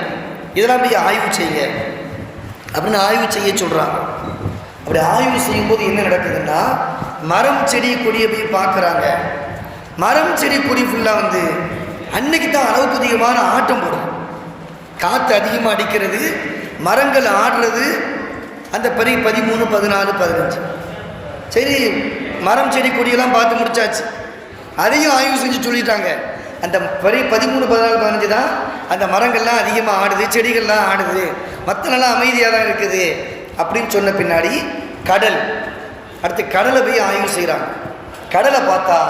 இதெல்லாம் போய் ஆய்வு செய்ய அப்படின்னு ஆய்வு செய்ய சொல்கிறாங்க. அப்படி ஆய்வு செய்யும்போது என்ன நடக்குதுன்னா, மரம், செடி, கொடியை போய் பார்க்குறாங்க. மரம், செடி, கொடி ஃபுல்லாக அன்னைக்கு தான் அளவுக்கு அதிகமான ஆட்டம் போடும். காற்று அதிகமாக அடிக்கிறது, மரங்கள் ஆடுறது, அந்த பரி 13, 14, 15. சரி, மரம் செடி கொடியெல்லாம் பார்த்து முடிச்சாச்சு. அதையும் ஆய்வு செஞ்சு சொல்லிட்டாங்க. அந்த பரி 13, 14, 15 தான் அந்த மரங்கள்லாம் அதிகமாக ஆடுது, செடிகள்லாம் ஆடுது, மற்ற நாளாக அமைதியாக தான் இருக்குது அப்படின்னு சொன்ன பின்னாடி கடல், அடுத்து கடலை போய் ஆய்வு செய்கிறாங்க. கடலை பார்த்தா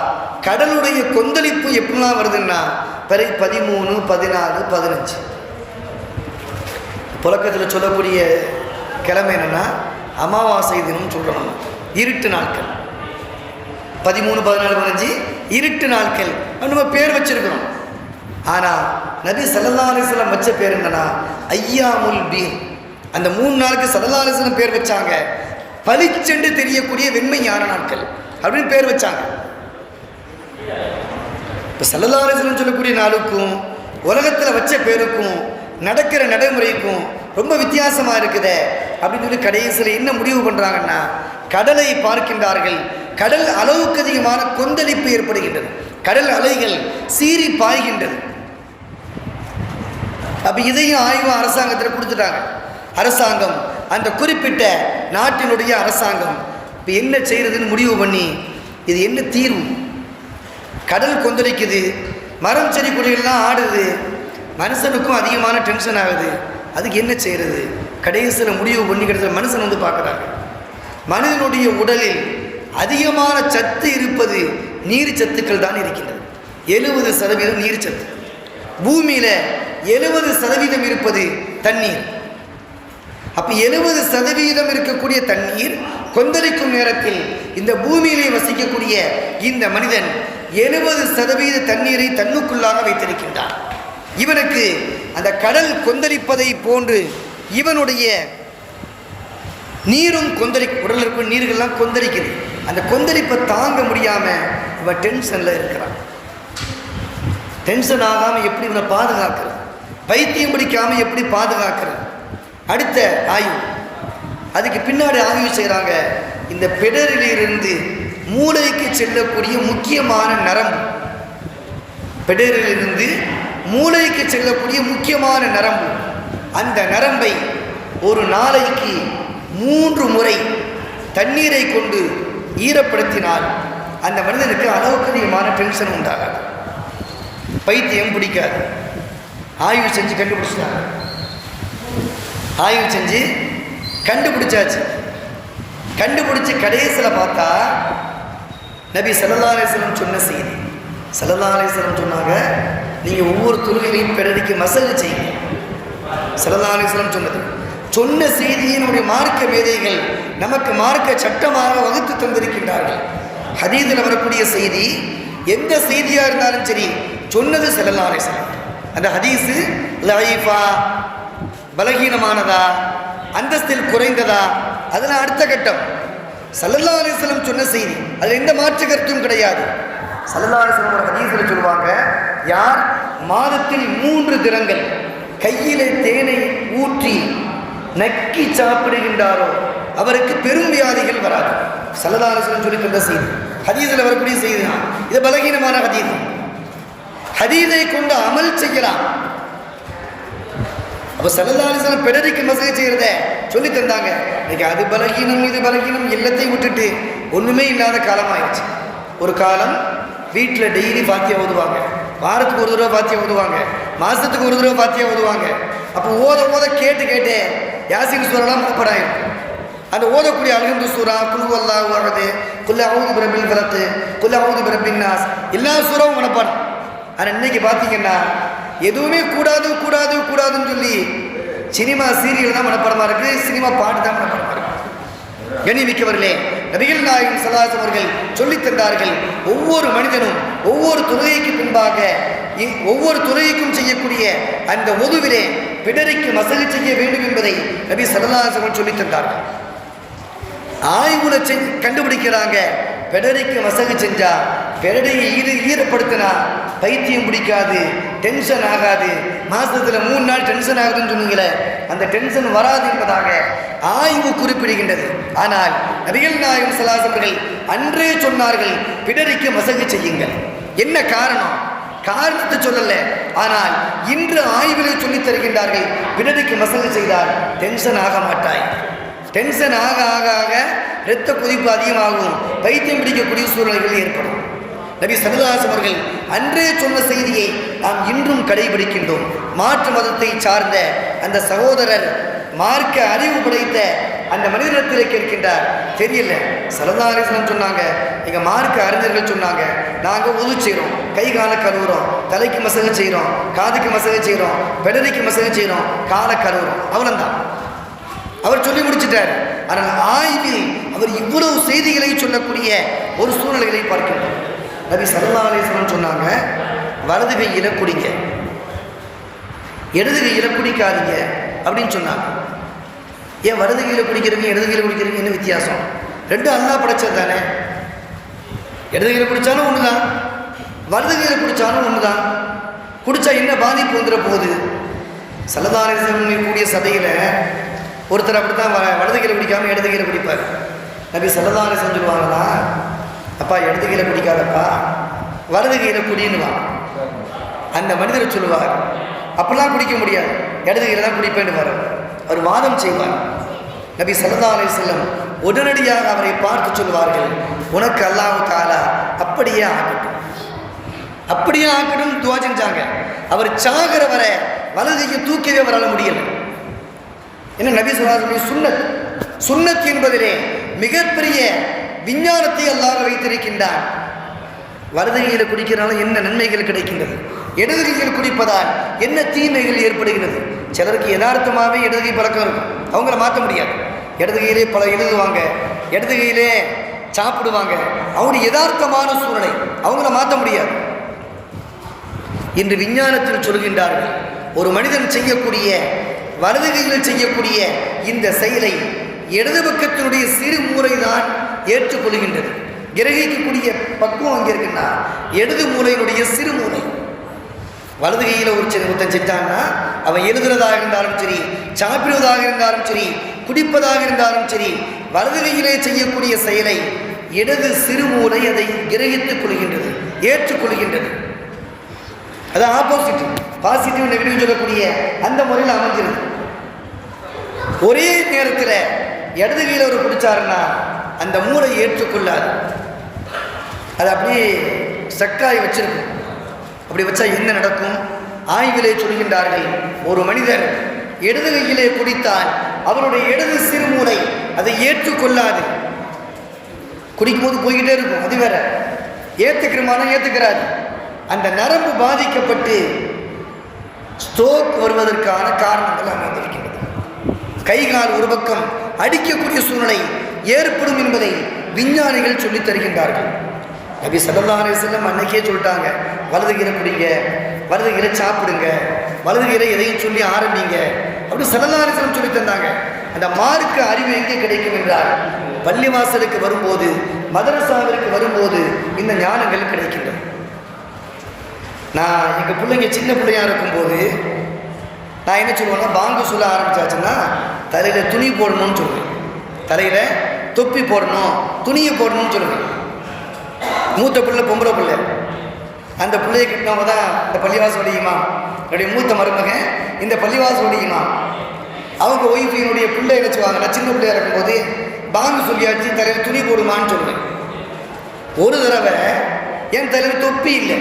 கடலுடைய கொந்தளிப்பு எப்படிலாம் வருதுன்னா பரி 13, 14, 15. புழக்கத்தில் சொல்லக்கூடிய கிழமை என்னென்னா அமாவாசை தினம் சொல்கிறோம். இருட்டு நாட்கள் 13, 14, 15 இருட்டு நாட்கள் நம்ம பேர் வச்சிருக்கிறோம். ஆனால் நபி ஸல்லல்லாஹு அலைஹி வஸல்லம் வச்ச பேர் என்னன்னா ஐயாமுல் பீர். அந்த 3 நாளுக்கு ஸல்லல்லாஹு அலைஹி வஸல்லம் பேர் வச்சாங்க பளிச்சென்று தெரியக்கூடிய வெண்மையான நாட்கள் அப்படின்னு பேர் வச்சாங்க. இப்போ ஸல்லல்லாஹு அலைஹி வஸல்லம் சொல்லக்கூடிய நாளுக்கும் உலகத்தில் வச்ச பேருக்கும் நடக்கிற நடைமுறைக்கும் ரொம்ப வித்தியாசமாக இருக்குதே அப்படின்னு சொல்லி கடைசியில் என்ன முடிவு பண்ணுறாங்கன்னா கடலை பார்க்கின்றார்கள். கடல் அளவுக்கு அதிகமான கொந்தளிப்பு ஏற்படுகின்றது, கடல் அலைகள் சீறி பாய்கின்றது. அப்போ இதையும் ஆய்வு அரசாங்கத்தில் கொடுத்துட்டாங்க. அரசாங்கம், அந்த குறிப்பிட்ட நாட்டினுடைய அரசாங்கம் இப்போ என்ன செய்கிறதுன்னு முடிவு பண்ணி இது என்ன தீர்வு, கடல் கொந்தளிக்குது, மரம் செடி கொடிகள்லாம் ஆடுது, மனுஷனுக்கும் அதிகமான டென்ஷன் ஆகுது, அதுக்கு என்ன செய்கிறது? கடைசியில் முடிவு பண்ணி கிடைச்ச மனுஷன் வந்து பார்க்குறாங்க. மனிதனுடைய உடலில் அதிகமான சத்து இருப்பது நீர் சத்துக்கள் தான் இருக்கின்றது. 70% நீர் சத்து. பூமியில் 70% இருப்பது தண்ணீர். அப்போ 70% இருக்கக்கூடிய தண்ணீர் கொந்தளிக்கும் நேரத்தில் இந்த பூமியிலே வசிக்கக்கூடிய இந்த மனிதன் 70% தண்ணீரை தன்னுக்குள்ளாக வைத்திருக்கின்றான். இவனுக்கு அந்த கடல் கொந்தளிப்பதை போன்று இவனுடைய நீரும் உடலில் இருக்கிற நீர்கள்லாம் கொந்தளிக்குது. அந்த கொந்தளிப்பை தாங்க முடியாமல் இவன் டென்ஷனில் இருக்கிறான். டென்ஷன் ஆகாமல் எப்படி இவனை பாதுகாக்கிறது, பைத்தியம் பிடிக்காமல் எப்படி பாதுகாக்கிறது? அடுத்த ஆய்வு, அதுக்கு பின்னாடி ஆய்வு செய்கிறாங்க. இந்த பிடரிலிருந்து மூளைக்கு செல்லக்கூடிய முக்கியமான நரம்பு, பிடரிலிருந்து மூளைக்கு செல்லக்கூடிய முக்கியமான நரம்பு, அந்த நரம்பை ஒரு நாளைக்கு 3 முறை தண்ணீரை கொண்டு ஈரப்படுத்தினால் அந்த மனிதனுக்கு அளவுக்கு அதிகமான டென்ஷன் உண்டாகாது, பைத்தியம் பிடிக்காது. ஆய்வு செஞ்சு கண்டுபிடிச்சிட்டாங்க. ஆய்வு செஞ்சு கண்டுபிடிச்சாச்சு. கண்டுபிடிச்சி கடைசியில் பார்த்தா நபி ஸல்லல்லாஹு அலைஹி வஸல்லம் சொன்ன செய்தி. ஸல்லல்லாஹு அலைஹி வஸல்லம் சொன்னாங்க, நீங்கள் ஒவ்வொரு தொழுகையிலையும் பிறருக்கு மசல் செய்யுங்க. ஸல்லல்லாஹு அலைஹி வஸல்லம் சொன்ன செய்தியை நம்முடைய மார்க்க மேதைகள் நமக்கு மார்க்க சட்டமாக வகுத்து தந்திருக்கின்றார்கள். ஹதீஸில் வரக்கூடிய செய்தி எந்த செய்தியாக இருந்தாலும் சரி சொன்னது ஸல்லல்லாஹு அலைஹி வஸல்லம். அந்த ஹதீஸு லஈஃபா, பலகீனமானதா, அந்தஸ்தில் குறைந்ததா, அதெல்லாம் அடுத்த கட்டம். ஸல்லல்லாஹு அலைஹி வஸல்லம் சொன்ன செய்தி, அதில் எந்த மாற்று கருத்தும் கிடையாது. ஸல்லல்லாஹு அலைஹி வஸல்லம் ஹதீஸில் சொல்லுவாங்க, யார் மாதத்தில் 3 தினங்கள் கையிலே தேனை ஊற்றி நக்கி சாப்பிடுகின்றாரோ அவருக்கு பெரும் வியாதிகள் வராது. ஸல்லல்லாஹு அலைஹி வஸல்லம் சொல்லி தந்த செய்தி, ஹதீஸில் வரக்கூடிய செய்தி தான். இது பலகீனமான ஹதீஸ். ஹதீஸை கொண்டு அமல் செய்யலாம். அப்போ ஸல்லல்லாஹு அலைஹி வஸல்லம் பிடரிக்கு மசல் செய்கிறத சொல்லி தந்தாங்க. இன்னைக்கு அது பலகீனம் இது பலகீனம் எல்லாத்தையும் விட்டுட்டு ஒன்றுமே இல்லாத காலமாயிடுச்சு. ஒரு காலம் வீட்டில் டெய்லி பாத்தியா ஓதுவாங்க, வாரத்துக்கு ஒரு தடவை பாத்தியா ஓதுவாங்க, மாதத்துக்கு ஒரு தடவை பாத்தியா ஓதுவாங்க. அப்போ ஓத கேட்டு யாசின் சூறாலாம் மனப்பாடம். அந்த ஓதக்கூடிய அல்ஹம்து சூரா, குல் ஹுவல்லாஹு அஹத், குல் அஊது பிரபில் ஃபலக், குல் அஊது பிரபின் நாஸ், எல்லா சூறாவும் மனப்பாடம். ஆனால் இன்னைக்கு பார்த்தீங்கன்னா எதுவுமே கூடாதுன்னு சொல்லி சினிமா சீரியல் தான் மனப்பாடமாக இருக்குது, சினிமா பாட்டு தான் மனப்பாடமாக இருக்குது. கண்ணியமிக்கவர்களே, நபிகள் நாயகம் ஸல்லல்லாஹு அலைஹி அவர்கள் சொல்லித் தந்தார்கள், ஒவ்வொரு மனிதனும் ஒவ்வொரு தொழுகைக்கு பின்பாக ஒவ்வொரு தொழுகைக்கும் செய்யக்கூடிய அந்த ஒதுவிலே பிடரிக்கு மசல் செய்ய வேண்டும் என்பதை நபி ஸல்லல்லாஹு அலைஹி வஸல்லம் சொல்லித் தந்தார்கள். ஆய்வுல கண்டுபிடிக்கிறாங்க, பிடரிக்கு மசகு செஞ்சா பிடரியை ஈரப்படுத்தினா பைத்தியம் பிடிக்காது, டென்ஷன் ஆகாது. மாதத்தில் 3 நாள் டென்ஷன் ஆகுதுன்னு சொன்னீங்களே, அந்த டென்ஷன் வராது என்பதாக ஆய்வு குறிப்பிடுகின்றது. ஆனால் நபிகள் நாயகம் ஸல்லல்லாஹு அலைஹி அவர்கள் அன்றே சொன்னார்கள், பிடரிக்கு மசகு செய்யுங்கள். என்ன காரணம்? காரணத்தை சொல்லல, ஆனால் இன்று ஆய்விலே சொல்லித் தருகின்றார்கள், பிடரிக்கு மசகு செய்தால் டென்ஷன் ஆக மாட்டாய். டென்ஷன் ஆக ஆக ஆக இரத்த கொதிப்பு அதிகமாகும், பைத்தியம் பிடிக்கக்கூடிய சூழ்நிலைகள் ஏற்படும். நபி ஸல்லல்லாஹு அலைஹி அவர்கள் அன்றே சொன்ன செய்தியை நாம் இன்றும் கடைபிடிக்கின்றோம். மாற்று மதத்தை சார்ந்த அந்த சகோதரர் மார்க்க அறிவு படைத்த அந்த மனிதனிடத்தில் கேட்கின்றார், தெரியல ஸல்லல்லாஹு அலைஹி வஸல்லம் சொன்னாங்க, எங்கள் மார்க்க அறிஞர்கள் சொன்னாங்க, நாங்கள் உது செய்கிறோம், கை கால கழுவுறோம், தலைக்கு மசகு செய்கிறோம், காதுக்கு மசகு செய்கிறோம், பெடரிக்கு மசகு செய்கிறோம், காலை கழுவுறோம், அவ்வளோதான். அவர் சொல்லி முடிச்சிட்டார். ஆனால் ஆய்வில் அவர் இவ்வளவு செய்திகளை சொல்லக்கூடிய ஒரு சூழ்நிலைகளை பார்க்கின்றோம். நபி ஸல்லல்லாஹு அலைஹி வஸல்லம் சொன்னாங்க, வலது கையில குடிங்க, இடது கையில குடிக்காதீங்க அப்படின்னு சொன்னாங்க. ஏன் வலது கையில் குடிக்கிறீங்க இடது கையில் குடிக்கிறீங்க, என்ன வித்தியாசம்? ரெண்டும் அல்லாஹ் படைச்சது தானே. இடது கையில் குடித்தாலும் ஒன்று தான், வலது கையில் குடித்தாலும் ஒன்று தான். குடித்தா என்ன பாதிப்பு வந்துட போகுது? ஸல்லல்லாஹு அலைஹி வஸல்லம் கூடிய சபையில் ஒருத்தர் அப்படி தான் வலது கையில் குடிக்காமல் இடது கையில் குடிப்பார். நபி ஸல்லல்லாஹு அலைஹி வஸல்லம் சொல்லுவாங்களா, அப்பா இடது கையில் குடிக்காதப்பா, வலது கையில் குடின்னுவான். அந்த மனிதர் சொல்லுவார், அப்படிலாம் குடிக்க முடியாது, இடது கையில் தான் குடிப்பேன்னு வர அவர் வாதம் செய்வார். நபி ஸல்லல்லாஹு அலைஹி வஸல்லம் உடனடியாக அவரை பார்த்து சொல்வார்கள், உனக்கு அல்லாஹ் தஆலா அப்படியே ஆக்கட்டும், அப்படியே ஆக்கட்டும் துவா செஞ்சாங்க. அவர் சாகர வர வலது கையை தூக்கவே அவரால் முடியல. என்ன நபி ஸல்லல்லாஹு அலைஹி வஸல்லம் சுன்னத், சுன்னத் என்பதிலே மிகப்பெரிய விஞ்ஞானத்தை அல்லாஹ் வைத்திருக்கின்றான். வலது கையில் குடிக்கிறனால என்ன நன்மைகள் கிடைக்கின்றது, இடது கையில் குடிப்பதால் என்ன தீமைகள் ஏற்படுகிறது? சிலருக்கு யதார்த்தமாகவே இடது கை பழக்கம் இருக்கும், அவங்கள மாற்ற முடியாது. இடது கையிலே பல எழுதுவாங்க, இடது கையிலே சாப்பிடுவாங்க, அவங்களுடைய யதார்த்தமான சூழ்நிலை, அவங்கள மாற்ற முடியாது. இன்று விஞ்ஞானத்தில் சொல்கின்றார்கள், ஒரு மனிதன் செய்யக்கூடிய வலது கையில் செய்யக்கூடிய இந்த செயலை இடது பக்கத்தினுடைய சிறு மூளை தான் ஏற்றுக்கொள்கின்றது. கிரகிக்கக்கூடிய பக்குவம் அங்கே இருக்குன்னா இடது மூளையினுடைய சிறு மூளை. வலது கையில் ஒருத்தன் செஞ்சான்னா அவன் எழுதுறதாக இருந்தாலும் சரி, சாப்பிடுவதாக இருந்தாலும் சரி, குடிப்பதாக இருந்தாலும் சரி, வலது கையிலே செய்யக்கூடிய செயலை இடது சிறுமூளை அதை கிரகித்துக் கொள்கின்றது, ஏற்றுக்கொள்கின்றது. அது ஆப்போசிட், பாசிட்டிவ் நெகட்டிவ் சொல்லக்கூடிய அந்த முறையில் அமைஞ்சிருது. ஒரே நேரத்தில் இடது கையில் ஒரு குடிச்சாருன்னா அந்த மூளை ஏற்றுக்கொள்ளாது, அது அப்படியே சக்காய் வச்சிருக்கும். அப்படி வச்சா என்ன நடக்கும்? ஆய்விலே சொல்கின்றார்கள், ஒரு மனிதர் இடது கையிலே குடித்தால் அவருடைய இடது சிறுமூளை அதை ஏற்றுக்கொள்ளாது, குடிக்கும்போது போய்கிட்டே இருக்கும், அது வேற, ஏற்றுக்கிறமான ஏற்றுக்கிறாது. அந்த நரம்பு பாதிக்கப்பட்டு ஸ்ட்ரோக் வருவதற்கான காரணங்கள் அமைந்திருக்கின்றது. கை கால் ஒரு பக்கம் அடிக்கக்கூடிய சூழ்நிலை ஏற்படும் என்பதை விஞ்ஞானிகள் சொல்லித் தருகின்றார்கள். நபி ஸல்லல்லாஹு அலைஹி வஸல்லம் அன்னைக்கே சொல்லிட்டாங்க, வலது கையில் குடிங்க, வலது கையில் சாப்பிடுங்க, வலது கையில் எதையும் சொல்லி ஆரம்பிங்க அப்படி ஸல்லல்லாஹு அலைஹி வஸல்லம் சொல்லி தந்தாங்க. அந்த மார்க்க அறிவு எங்கே கிடைக்கும் என்றால் பள்ளிவாசலுக்கு வரும்போது, மதரசாவிற்கு வரும்போது இந்த ஞானங்கள் கிடைக்கின்றன. நான் எங்கள் பிள்ளைங்க சின்ன பிள்ளையாக இருக்கும்போது நான் என்ன சொல்லுவேன்னா, பாங்கு சொல்ல ஆரம்பிச்சாச்சுன்னா தலையில் துணி போடணும்னு சொல்லுவேன், தலையில் தொப்பி போடணும், துணியை போடணும்னு சொல்லுவேன். மூத்த பிள்ளை பொம்பளை பிள்ளை, அந்த பிள்ளையை கிட்டவங்க தான் இந்த பள்ளிவாசல் ஒடியுமா, என்னுடைய மூத்த மருமகன் இந்த பள்ளிவாசல் ஒடியுமா. அவங்க ஒய்ஃபினுடைய பிள்ளை நினச்சுவாங்க, நான் சின்ன பிள்ளையாக இருக்கும்போது பாங்கு சொல்லியாச்சு தலையில் துணி போடுமான்னு சொல்லுவேன். ஒரு தடவை என் தலையில் தொப்பி இல்லை,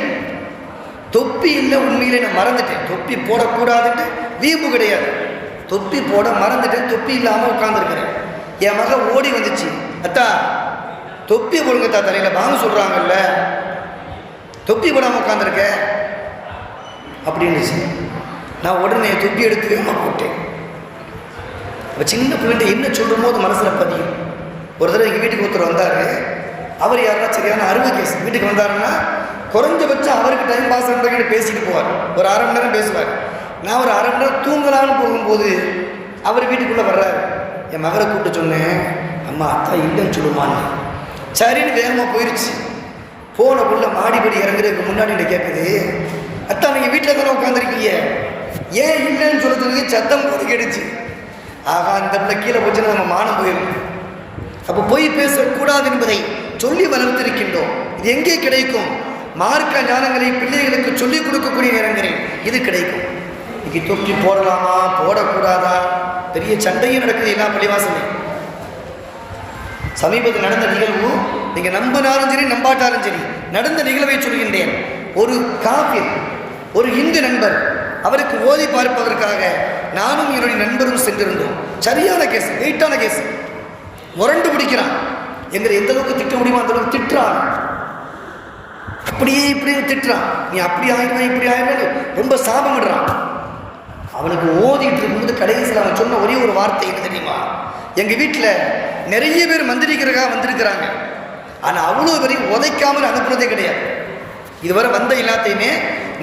தொப்பி இல்லை, உண்மையிலே நான் மறந்துட்டேன், தொப்பி போடக்கூடாதுன்ட்டு வீம்பு கிடையாது, தொப்பி போட மறந்துட்டேன், தொப்பி இல்லாமல் உட்காந்துருக்கிறேன். என் மகன் ஓடி வந்துச்சு, அத்தா தொப்பி போடுங்கத்தா, தலையில் பாங்கு சொல்கிறாங்கல்ல, தொப்பி போடாமல் உட்காந்துருக்க அப்படின்னுச்சு. நான் உடனே தொப்பி எடுத்து போட்டேன். இப்போ சின்ன பிள்ளைங்க என்ன சொல்கிறோமோ அது மனசில் பதியும். ஒரு தடவை எங்கள் வீட்டுக்கு ஒருத்தர் வந்தார், அவர் யாருன்னா சரியான அறுவை கேஸ், வீட்டுக்கு வந்தாருன்னா குறைஞ்சபட்சம் அவருக்கு டைம் பாஸ் பண்ணுறதுன்னு பேசிட்டு போவார், ஒரு அரை மணி நேரம் பேசுவார். நான் ஒரு அரை மணி நேரம் தூங்கலான்னு போகும்போது அவர் வீட்டுக்குள்ளே வர்றாரு. என் மகளை கூப்பிட்டு சொன்னேன், அம்மா அத்தா இல்லைன்னு சொல்லுமான்னு. சரின்னு வேகமாக போயிடுச்சு. போனக்குள்ளே மாடிப்படி இறங்குறதுக்கு முன்னாடி என்ன கேட்குது, அத்தா நீங்கள் வீட்டில் தானே உட்காந்துருக்கீங்க, ஏன் இல்லைன்னு சொல்கிறதுக்கு சத்தம் போட்டு கேட்டுச்சு. ஆகா, அந்த பிள்ளை கீழே போச்சுன்னா நம்ம மானம் போயிடும். அப்போ போய் பேசக்கூடாது என்பதை சொல்லி வளர்த்திருக்கின்றோம். இது எங்கே கிடைக்கும்? மார்க்க ஞானங்களை பிள்ளைகளுக்கு சொல்லிக் கொடுக்கக்கூடிய நேரங்களில் இது கிடைக்கும். இன்னைக்கு தொப்பி போடலாமா போடக்கூடாதா பெரிய சண்டையும் நடக்குது எல்லா பள்ளிவாசலையும். சமீபத்தில் நடந்த நிகழ்வு, நீங்கள் நம்பினாலும் சரி நம்பாட்டாலும் சரி, நடந்த நிகழ்வை சொல்கின்றேன். ஒரு காபிர், ஒரு இந்து நண்பர், அவருக்கு ஓதி பார்ப்பதற்காக நானும் என்னுடைய நண்பரும் சென்றிருந்தோம். சரியான கேஸ், வெயிட்டான கேஸ். முரண்டு பிடிக்கிறான். எங்களை எந்த அளவுக்கு திட்ட முடியுமோ அந்த அளவுக்கு திட்டுறான். அப்படியே இப்படியே திட்டுறான். நீ அப்படி ஆயிடுவேன் இப்படி ஆயிடுவேன் ரொம்ப சாபமிடுறான். அவனுக்கு ஓதிட்டு இருக்கும்போது கடைசியில் அவன் சொன்ன ஒரே ஒரு வார்த்தை என்ன தெரியுமா? எங்கள் வீட்டில் நிறைய பேர் மந்திரிக்கிறதுக்காக வந்திருக்கிறாங்க, ஆனால் அவ்வளோ பேரையும் உதைக்காமல் அனுப்புறதே கிடையாது. இதுவரை வந்த எல்லாத்தையுமே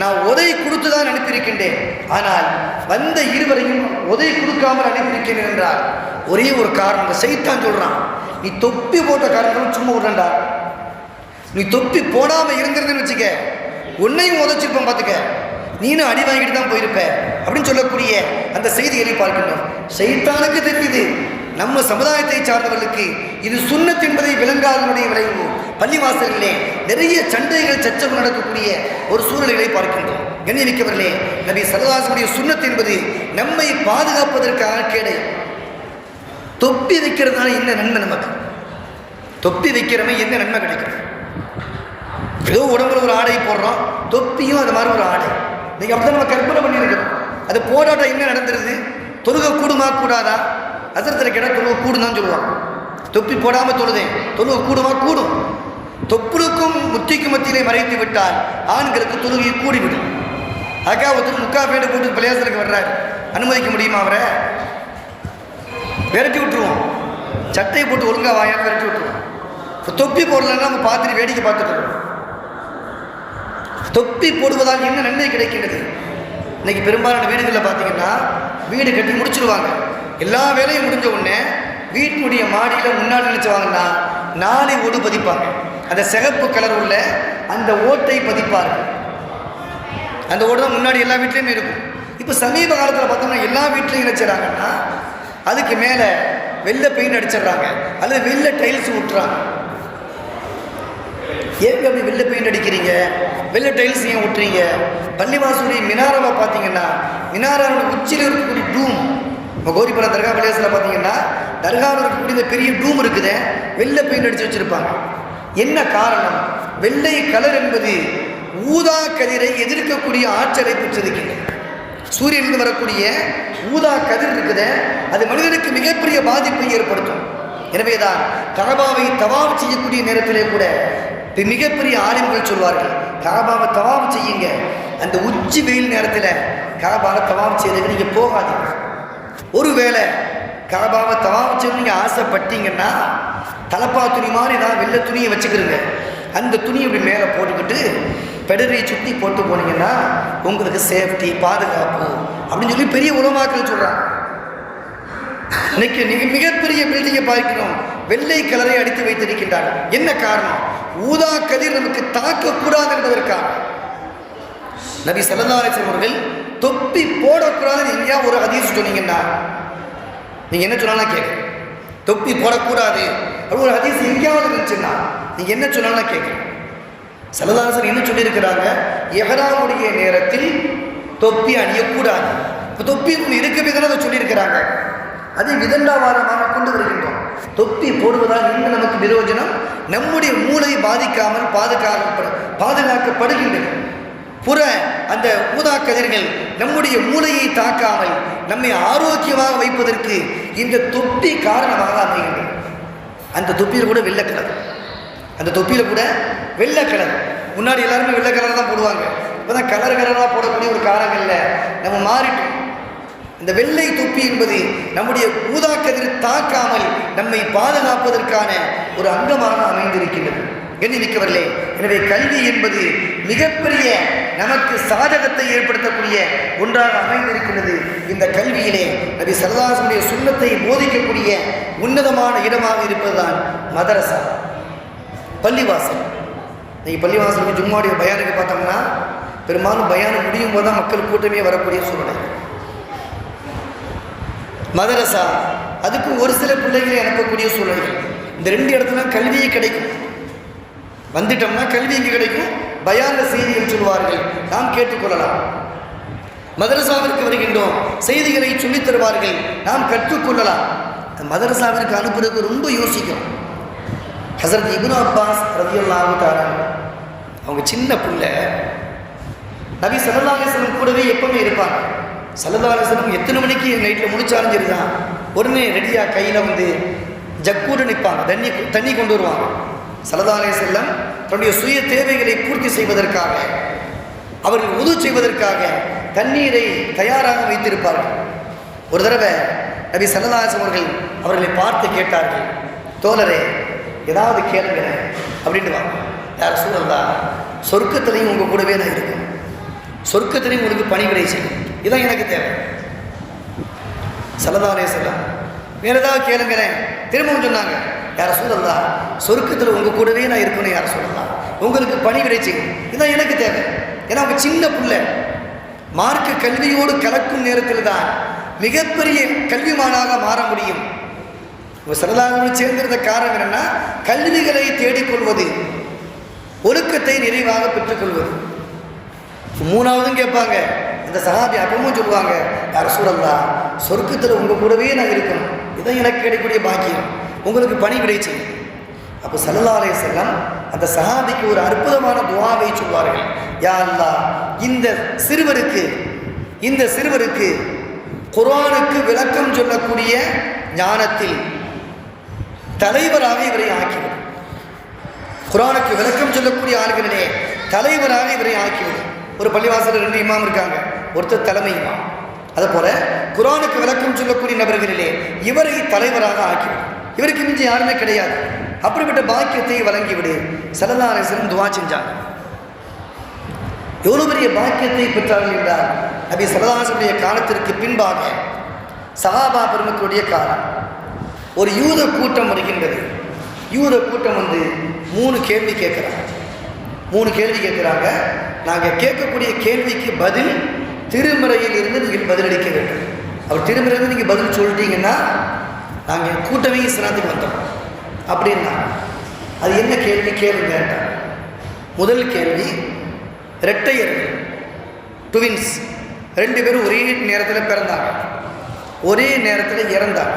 நான் உதை கொடுத்து தான் அனுப்பியிருக்கின்றேன். ஆனால் வந்த இருவரையும் உதை கொடுக்காமல் அனுப்பியிருக்கிறேன் என்றால் ஒரே ஒரு காரணம், சைத்தான் சொல்கிறான், நீ தொப்பி போட்ட காரணம் சும்மா விடண்டா, நீ தொப்பி போடாமல் இருங்கிறதுன்னு வச்சுக்க, உன்னையும் உதைச்சிருப்பேன் பார்த்துக்க, நீனும் அடி வாங்கிட்டு தான் போயிருப்ப அப்படின்னு சொல்லக்கூடிய அந்த செய்திகளை பார்க்கின்றோம். சைத்தானுக்கு தெரியுது நம்ம சமுதாயத்தை சார்ந்தவர்களுக்கு இது சுன்னத் என்பதை விளங்காதனுடைய விளைவு. பள்ளிவாசல்களே நிறைய சண்டைகள் சச்சரவு நடக்கக்கூடிய ஒரு சூழ்நிலைகளை பார்க்கின்றோம். கண்ணியமிக்கவர்களே, நபி ஸல்லல்லாஹு அலைஹி வஸல்லம் சுன்னத் என்பது நம்மை பாதுகாப்பதற்கான கேடை. தொப்பி வைக்கிறதுனால என்ன நன்மை? நமக்கு தொப்பி வைக்கிறவன் என்ன நன்மை கிடைக்கும்? ஏதோ உடம்புல ஒரு ஆடை போடுறோம், தொப்பியும் அது மாதிரி ஒரு ஆடை. நீங்கள் அப்படி தான் நம்ம கற்பனை பண்ணியிருக்கிறோம். அது போராட்ட என்ன நடந்துருது? தொழுகை கூடுமா கூடாதா? அசரத்தில் கேட்டால் தொழுகை கூடும் தான் சொல்லுவாங்க. தொப்பி போடாமல் தொழுதேன், தொழுகை கூடுமா? கூடும். தொப்புளுக்கும் முத்திக்கும் மத்தியிலே மறைத்து விட்டால் ஆண்களுக்கு தொழுகை கூடிவிடும். அதுக்காக ஒருத்தர் முக்கா பேண்டு போட்டு பள்ளியாசலுக்கு வர்றாரு, அனுமதிக்க முடியுமா? அவரை விரட்டி விட்டுருவோம். சட்டையை போட்டு ஒழுங்காக வாயான்னு விரட்டி விட்டுருவோம். தொப்பி போடலன்னா நம்ம பார்த்துட்டு வேடிக்கை பார்த்துட்டு இருக்கோம். தொப்பி போடுவதால் என்ன நன்மை கிடைக்கின்றது? இன்னைக்கு பெரும்பாலான வீடுகளில் பார்த்தீங்கன்னா வீடு கட்டி முடிச்சிருவாங்க. எல்லா வேலையும் முடிஞ்ச உடனே வீட்டினுடைய மாடியில் முன்னாடி நினைச்சுவாங்கன்னா 4 ஓடு பதிப்பாங்க. அந்த சிகப்பு கலர் உள்ள அந்த ஓட்டை பதிப்பார்கள். அந்த ஓடு தான் முன்னாடி எல்லா வீட்லேயுமே இருக்கும். இப்போ சமீப காலத்தில் பார்த்தோம்னா எல்லா வீட்லையும் நினைச்சிடறாங்கன்னா அதுக்கு மேலே வெள்ளை பெயிண்ட் அடிச்சிடுறாங்க அல்லது வெள்ளை டைல்ஸ் விட்டுறாங்க. ஏங்க அப்படி வெள்ளை பெயிண்ட் அடிக்கிறீங்க, வெள்ளை டைல்ஸ் ஏன் விட்டுறீங்க? பள்ளிவாசலுடைய மினாராவை பார்த்தீங்கன்னா மினாராவோட உச்சியில் இருக்கக்கூடிய டூம், கோரிப்படம் தர்கா பள்ளிவாசலில் பார்த்தீங்கன்னா தர்காவில் இருக்கக்கூடிய இந்த பெரிய டூம் இருக்குது, வெள்ளை பெயிண்ட் அடித்து வச்சுருப்பாங்க. என்ன காரணம்? வெள்ளை கலர் என்பது ஊதா கதிரை எதிர்க்கக்கூடிய ஆற்றலை பெற்றிருக்கின்றது. சூரியனிலிருந்து வரக்கூடிய ஊதா கதிர் இருக்குது, அது மனிதனுக்கு மிகப்பெரிய பாதிப்பை ஏற்படுத்தும். எனவேதான் கஅபாவை தவாப் செய்யக்கூடிய நேரத்திலே கூட மிகப்பெரிய ஆலிம்கள் சொல்வார்கள், கஅபாவை தவாப் செய்யுங்க, அந்த உச்சி வெயில் நேரத்தில் கஅபாவை தவாப் செய்யறதுக்கு நீங்கள் போகாதீங்க. ஒருவேளை கஅபாவை தவாப் செய்ய நீங்கள் ஆசைப்பட்டீங்கன்னா தலப்பா துணி மாதிரி தான் வெள்ளை துணியை வச்சுக்கிறீங்க, அந்த துணியை இப்படி மேலே போட்டுக்கிட்டு பெடரை சுற்றி போட்டு போனீங்கன்னா உங்களுக்கு சேஃப்டி, பாதுகாப்பு அப்படின்னு சொல்லி பெரிய உலமாக்கள் சொல்கிறாங்க. இன்னைக்கு மிகப்பெரிய பில்டிங்கை பார்க்கிறோம், வெள்ளை கலரை அடித்து வைத்திருக்கின்றார்கள். என்ன காரணம்? ஊதா கதிர் நமக்கு தாக்கக்கூடாது என்பதற்காக. நபி ஸல்லல்லாஹு அலைஹி வஸல்லம் அவர்கள் தொப்பி போடக்கூடாதுன்னு எங்கேயா ஒரு ஹதீஸ் சொன்னீங்கன்னா நீங்கள் என்ன சொன்னாலும் கேட்குறேன். தொப்பி போடக்கூடாது அப்படி ஒரு ஹதீஸ் எங்கேயாவது இருந்துச்சுன்னா நீங்கள் என்ன சொன்னாலும் கேட்குறேன். ஸல்லல்லாஹு அலைஹி வஸல்லம் என்ன சொல்லியிருக்கிறாங்க? இஹ்ராமுடைய நேரத்தில் தொப்பி அணியக்கூடாது. இப்போ தொப்பி இருக்கவே தானே அதை சொல்லியிருக்கிறாங்க. அதை விதண்டாவாதமாக கொண்டு வருகின்றோம். தொப்பி போடுவதால் இன்னும் நமக்கு பிரயோஜனம், நம்முடைய மூளை பாதிக்காமல் பாதுகாக்கப்படுகின்றது. புற அந்த ஊதா கதிர்கள் நம்முடைய மூளையை தாக்காமல் நம்மை ஆரோக்கியமாக வைப்பதற்கு இந்த தொப்பி காரணமாக அமைகின்றது. அந்த தொப்பியில் கூட வெள்ளை கலர், அந்த தொப்பியில் கூட வெள்ளை கலர். முன்னாடி எல்லாருமே வெள்ளை கலர் தான் போடுவாங்க. இப்போ தான் கலராக போடக்கூடிய ஒரு காலங்களில் நம்ம மாறிட்டோம். இந்த வெள்ளை தொப்பி என்பது நம்முடைய ஊதா கதிர் தாக்காமல் நம்மை பாதுகாப்பதற்கான ஒரு அங்கமாக அமைந்திருக்கின்றது. எண்ணிமிக்கவர்களே, எனவே கல்வி என்பது மிகப்பெரிய நமக்கு சாதகத்தை ஏற்படுத்தக்கூடிய ஒன்றாக அமைந்திருக்கின்றது. இந்த கல்வியிலே நபி ஸல்லல்லாஹு அலைஹி வஸல்லம் சுன்னத்தை போதிக்கக்கூடிய உன்னதமான இடமாக இருப்பதுதான் மதரசா, பள்ளிவாசல். நீங்கள் பள்ளிவாசலுக்கு ஜும்மாவுடைய பயானுக்கு பார்த்தோம்னா பெரும்பாலும் பயானு முடியும் போது தான் மக்கள் கூட்டமே வரக்கூடிய சூழ்நிலை. மதரசா அதுக்கு ஒரு சில பிள்ளைகளை அனுப்பக்கூடிய சூழ்நிலை. இந்த 2 இடத்துல கல்வியே கிடைக்கும். வந்துட்டோம்னா கல்வி இங்கே கிடைக்கும், பயான செய்திகள் சொல்வார்கள், நாம் கேட்டுக்கொள்ளலாம். மதரசாவிற்கு வருகின்றோம், செய்திகளை சொல்லித் தருவார்கள், நாம் கற்றுக்கொள்ளலாம். மதரசாவிற்கு அனுப்புறதுக்கு ரொம்ப யோசிக்கும். ஹஸரத் இப்னு அப்பாஸ் ரலியல்லாஹு தஆலா அவங்க சின்ன பிள்ளை நபி ஸல்லல்லாஹு அலைஹி வஸல்லம் கூடவே எப்பவுமே இருப்பாங்க. ஸல்லல்லாஹு அலைஹி வஸல்லம் எத்தனை மணிக்கு நைட்டில் முடிச்சாலும் சரி தான் உடனே ரெடியாக கையில் வந்து ஜக்கூட நிற்பாங்க, தண்ணி கொண்டு வருவாங்க. ஸல்லல்லாஹு அலைஹி வஸல்லம் தன்னுடைய சுய தேவைகளை பூர்த்தி செய்வதற்காக, அவர்கள் உது செய்வதற்காக தண்ணீரை தயாராக வைத்திருப்பார்கள். ஒரு தடவை நபி ஸல்லல்லாஹு அலைஹி வஸல்லம் அவர்களை பார்த்து கேட்டார்கள், தோழரே ஏதாவது கேளுங்க அப்படின்ட்டு வாங்க. யார் ரசூலல்லாஹ், சொர்க்கத்திலையும் உங்கள் கூடவே நான் இருக்கேன், சொர்க்கத்திலையும் உங்களுக்கு பணிவிடை செய்யும், இதான் எனக்கு தேவை. ஸல்லல்லாஹு அலைஹி வஸல்லம் வேற ஏதாவது கேளுங்கிறேன். திரும்பவும் சொன்னாங்க, யார் ரசூலல்லாஹ், சொர்க்கத்தில் உங்கள் கூடவே நான் இருக்கணும், யார் ரசூலல்லாஹ், உங்களுக்கு பணிவிடை செய்யும், இதான் எனக்கு தேவை. ஏன்னா அவங்க சின்ன பிள்ளை, மார்க்க கல்வியோடு கலக்கும் நேரத்தில் தான் மிகப்பெரிய கல்விமானாக மாற முடியும். ஸல்லல்லாஹு சேர்ந்திருந்த காரணம் என்னன்னா, கல்விகளை தேடிக்கொள்வது, ஒழுக்கத்தை நிறைவாக பெற்றுக்கொள்வது. மூணாவதும் கேட்பாங்க, இந்த சஹாபி அப்பவும் சொல்லுவாங்க, யார் ரசூலல்லாஹ், சொர்க்கத்தில் உங்கள் கூடவே நான் இருக்கணும், இதான் எனக்கு கிடைக்கக்கூடிய பாக்கியம், உங்களுக்கு பணிவிடை செய்யும். அப்போ ஸல்லல்லாஹு அலைஹி வஸல்லம் அந்த சஹாபிக்கு ஒரு அற்புதமான துஆவை சொல்வார்கள், யா அல்லாஹ், இந்த சிறுவருக்கு குர்ஆனுக்கு விளக்கம் சொல்லக்கூடிய ஞானத்தில் தலைவராக இவரை ஆக்கிவிடும். குர்ஆனுக்கு விளக்கம் சொல்லக்கூடிய ஆளுகளிலே தலைவராக இவரை ஆக்கிவிடும். ஒரு பள்ளிவாசலில் 2 இமாம் இருக்காங்க, ஒருத்தர் தலைமை இமாம். அதுபோல் குர்ஆனுக்கு விளக்கம் சொல்லக்கூடிய நபர்களிலே இவரை தலைவராக ஆக்கிவிடும். இவருக்கு மிஞ்சி யாருமே கிடையாது. அப்படிப்பட்ட பாக்கியத்தை வழங்கிவிடு. ஸல்லல்லாஹு அலைஹி வஸல்லம் துஆ செஞ்சாங்க. எவ்வளோ பெரிய பாக்கியத்தை பெற்றார்கள் என்றால், நபி ஸல்லல்லாஹு அலைஹி வஸல்லம் காலத்திற்கு பின்பாக சஹாபா பெருமக்களுடைய காலம், ஒரு யூத கூட்டம் வருகின்றது. யூத கூட்டம் வந்து 3 கேள்வி கேட்குறாங்க. நாங்கள் கேட்கக்கூடிய கேள்விக்கு பதில் திருமறையில் இருந்து நீங்கள் பதிலளிக்க வேண்டும். அவர் திருமறையிலிருந்து நீங்கள் பதில் சொல்லிட்டீங்கன்னா நாங்கள் கூட்டமே இஸ்லாத்துக்கு வந்தோம் அப்படின்னா, அது என்ன கேள்வி கேளுங்க. முதல் கேள்வி, இரட்டையர்கள், ட்வின்ஸ், 2 பேரும் ஒரே நேரத்தில் பிறந்தாங்க, ஒரே நேரத்தில் இறந்தாங்க.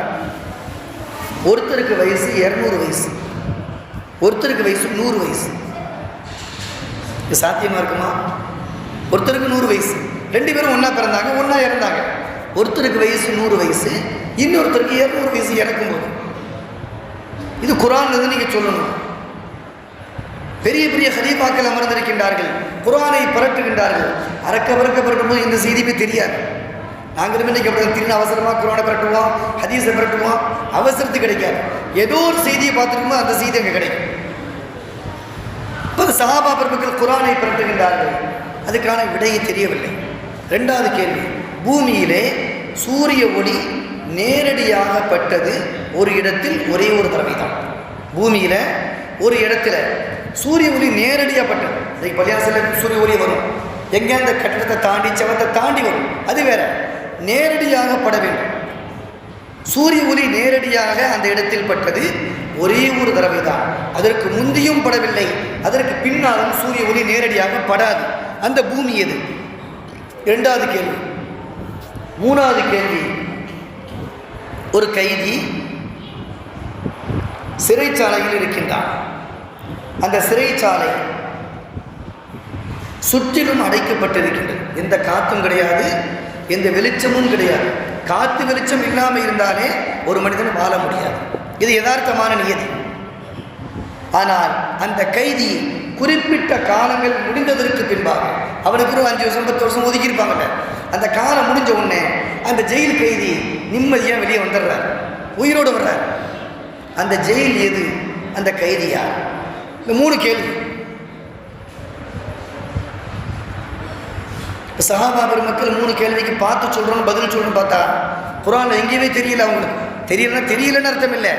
ஒருத்தருக்கு வயசு 200 வயசு, ஒருத்தருக்கு வயசு 100 வயசு. இது சாத்தியமாக இருக்குமா? ஒருத்தருக்கு 100 வயசு, 2 பேரும் ஒன்றா பிறந்தாங்க, ஒன்றா இறந்தாங்க. ஒருத்தருக்கு வயசு 100 வயசு, இன்னொருத்தருக்கு 200 வயசு இறக்கும்போது. இது குர்ஆன்லேருந்து நீங்கள் சொல்லணும். பெரிய பெரிய ஹலீஃபாக்கள் அமர்ந்திருக்கின்றார்கள், குர்ஆனை பரட்டுகின்றார்கள். பறக்க பரட்டும்போது இந்த செய்தியுமே தெரியாது. நாங்களும் இன்றைக்கி அப்படி திடீர்னு அவசரமாக குர்ஆனை பரட்டுவோம், ஹதீஸை பரட்டுவோம், அவசரத்துக்கு கிடைக்காது. ஏதோ ஒரு செய்தியை பார்த்துருக்கோமோ அந்த செய்தி அங்கே கிடைக்கும். இப்போ சஹாபா பெருமக்கள் குர்ஆனை பரட்டுகின்றார்கள், அதுக்கான விடையை தெரியவில்லை. 2வது கேள்வி, பூமியிலே சூரிய ஒளி நேரடியாக பட்டது ஒரு இடத்தில் ஒரே ஒரு தடவை தான். பூமியில் ஒரு இடத்துல சூரிய ஒளி நேரடியாக பட்டது. இன்றைக்கு பள்ளியாசலில் சூரிய ஒளி வரும், எங்கே அந்த கட்டடத்தை தாண்டி செவத்தை தாண்டி வரும், அது வேற. நேரடியாக பட வேண்டும். சூரிய ஒளி நேரடியாக அந்த இடத்தில் பட்டது ஒரே ஒரு தடவை தான். அதற்கு முந்தியும் படவில்லை, அதற்கு பின்னாலும் சூரிய ஒளி நேரடியாக படாது. அந்த பூமி எது? 2வது கேள்வி. 3வது கேள்வி, ஒரு கைதி சிறைச்சாலையில் இருக்கின்றான். அந்த சிறைச்சாலை சுற்றிலும் அடைக்கப்பட்டிருக்கின்றது. எந்த காற்றும் கிடையாது, எந்த வெளிச்சமும் கிடையாது. காற்று வெளிச்சம் இல்லாமல் இருந்தாலே ஒரு மனிதன் வாழ முடியாது. இது யதார்த்தமான நியதி. ஆனால் அந்த கைதி குறிப்பிட்ட காலங்கள் முடிந்ததற்கு பின்பாக, அவனுக்கு ஒரு 5 வருஷம் 10 வருஷம் ஒதுக்கியிருப்பாங்கல்ல, அந்த காலம் முடிஞ்ச உடனே அந்த ஜெயில் கைதி நிம்மதியாக வெளியே வந்துடுறார், உயிரோடு வர்றார். அந்த ஜெயில் எது? அந்த கைதியா? இந்த 3 கேள்வி. சஹாபா பெருமக்கள் 3 கேள்விக்கு பார்த்து சொல்கிறோன்னு பதில் சொல்லணும்னு பார்த்தா குர்ஆனில் எங்கேயுமே தெரியல. அவங்களுக்கு தெரியலன்னு அர்த்தம் இல்லை,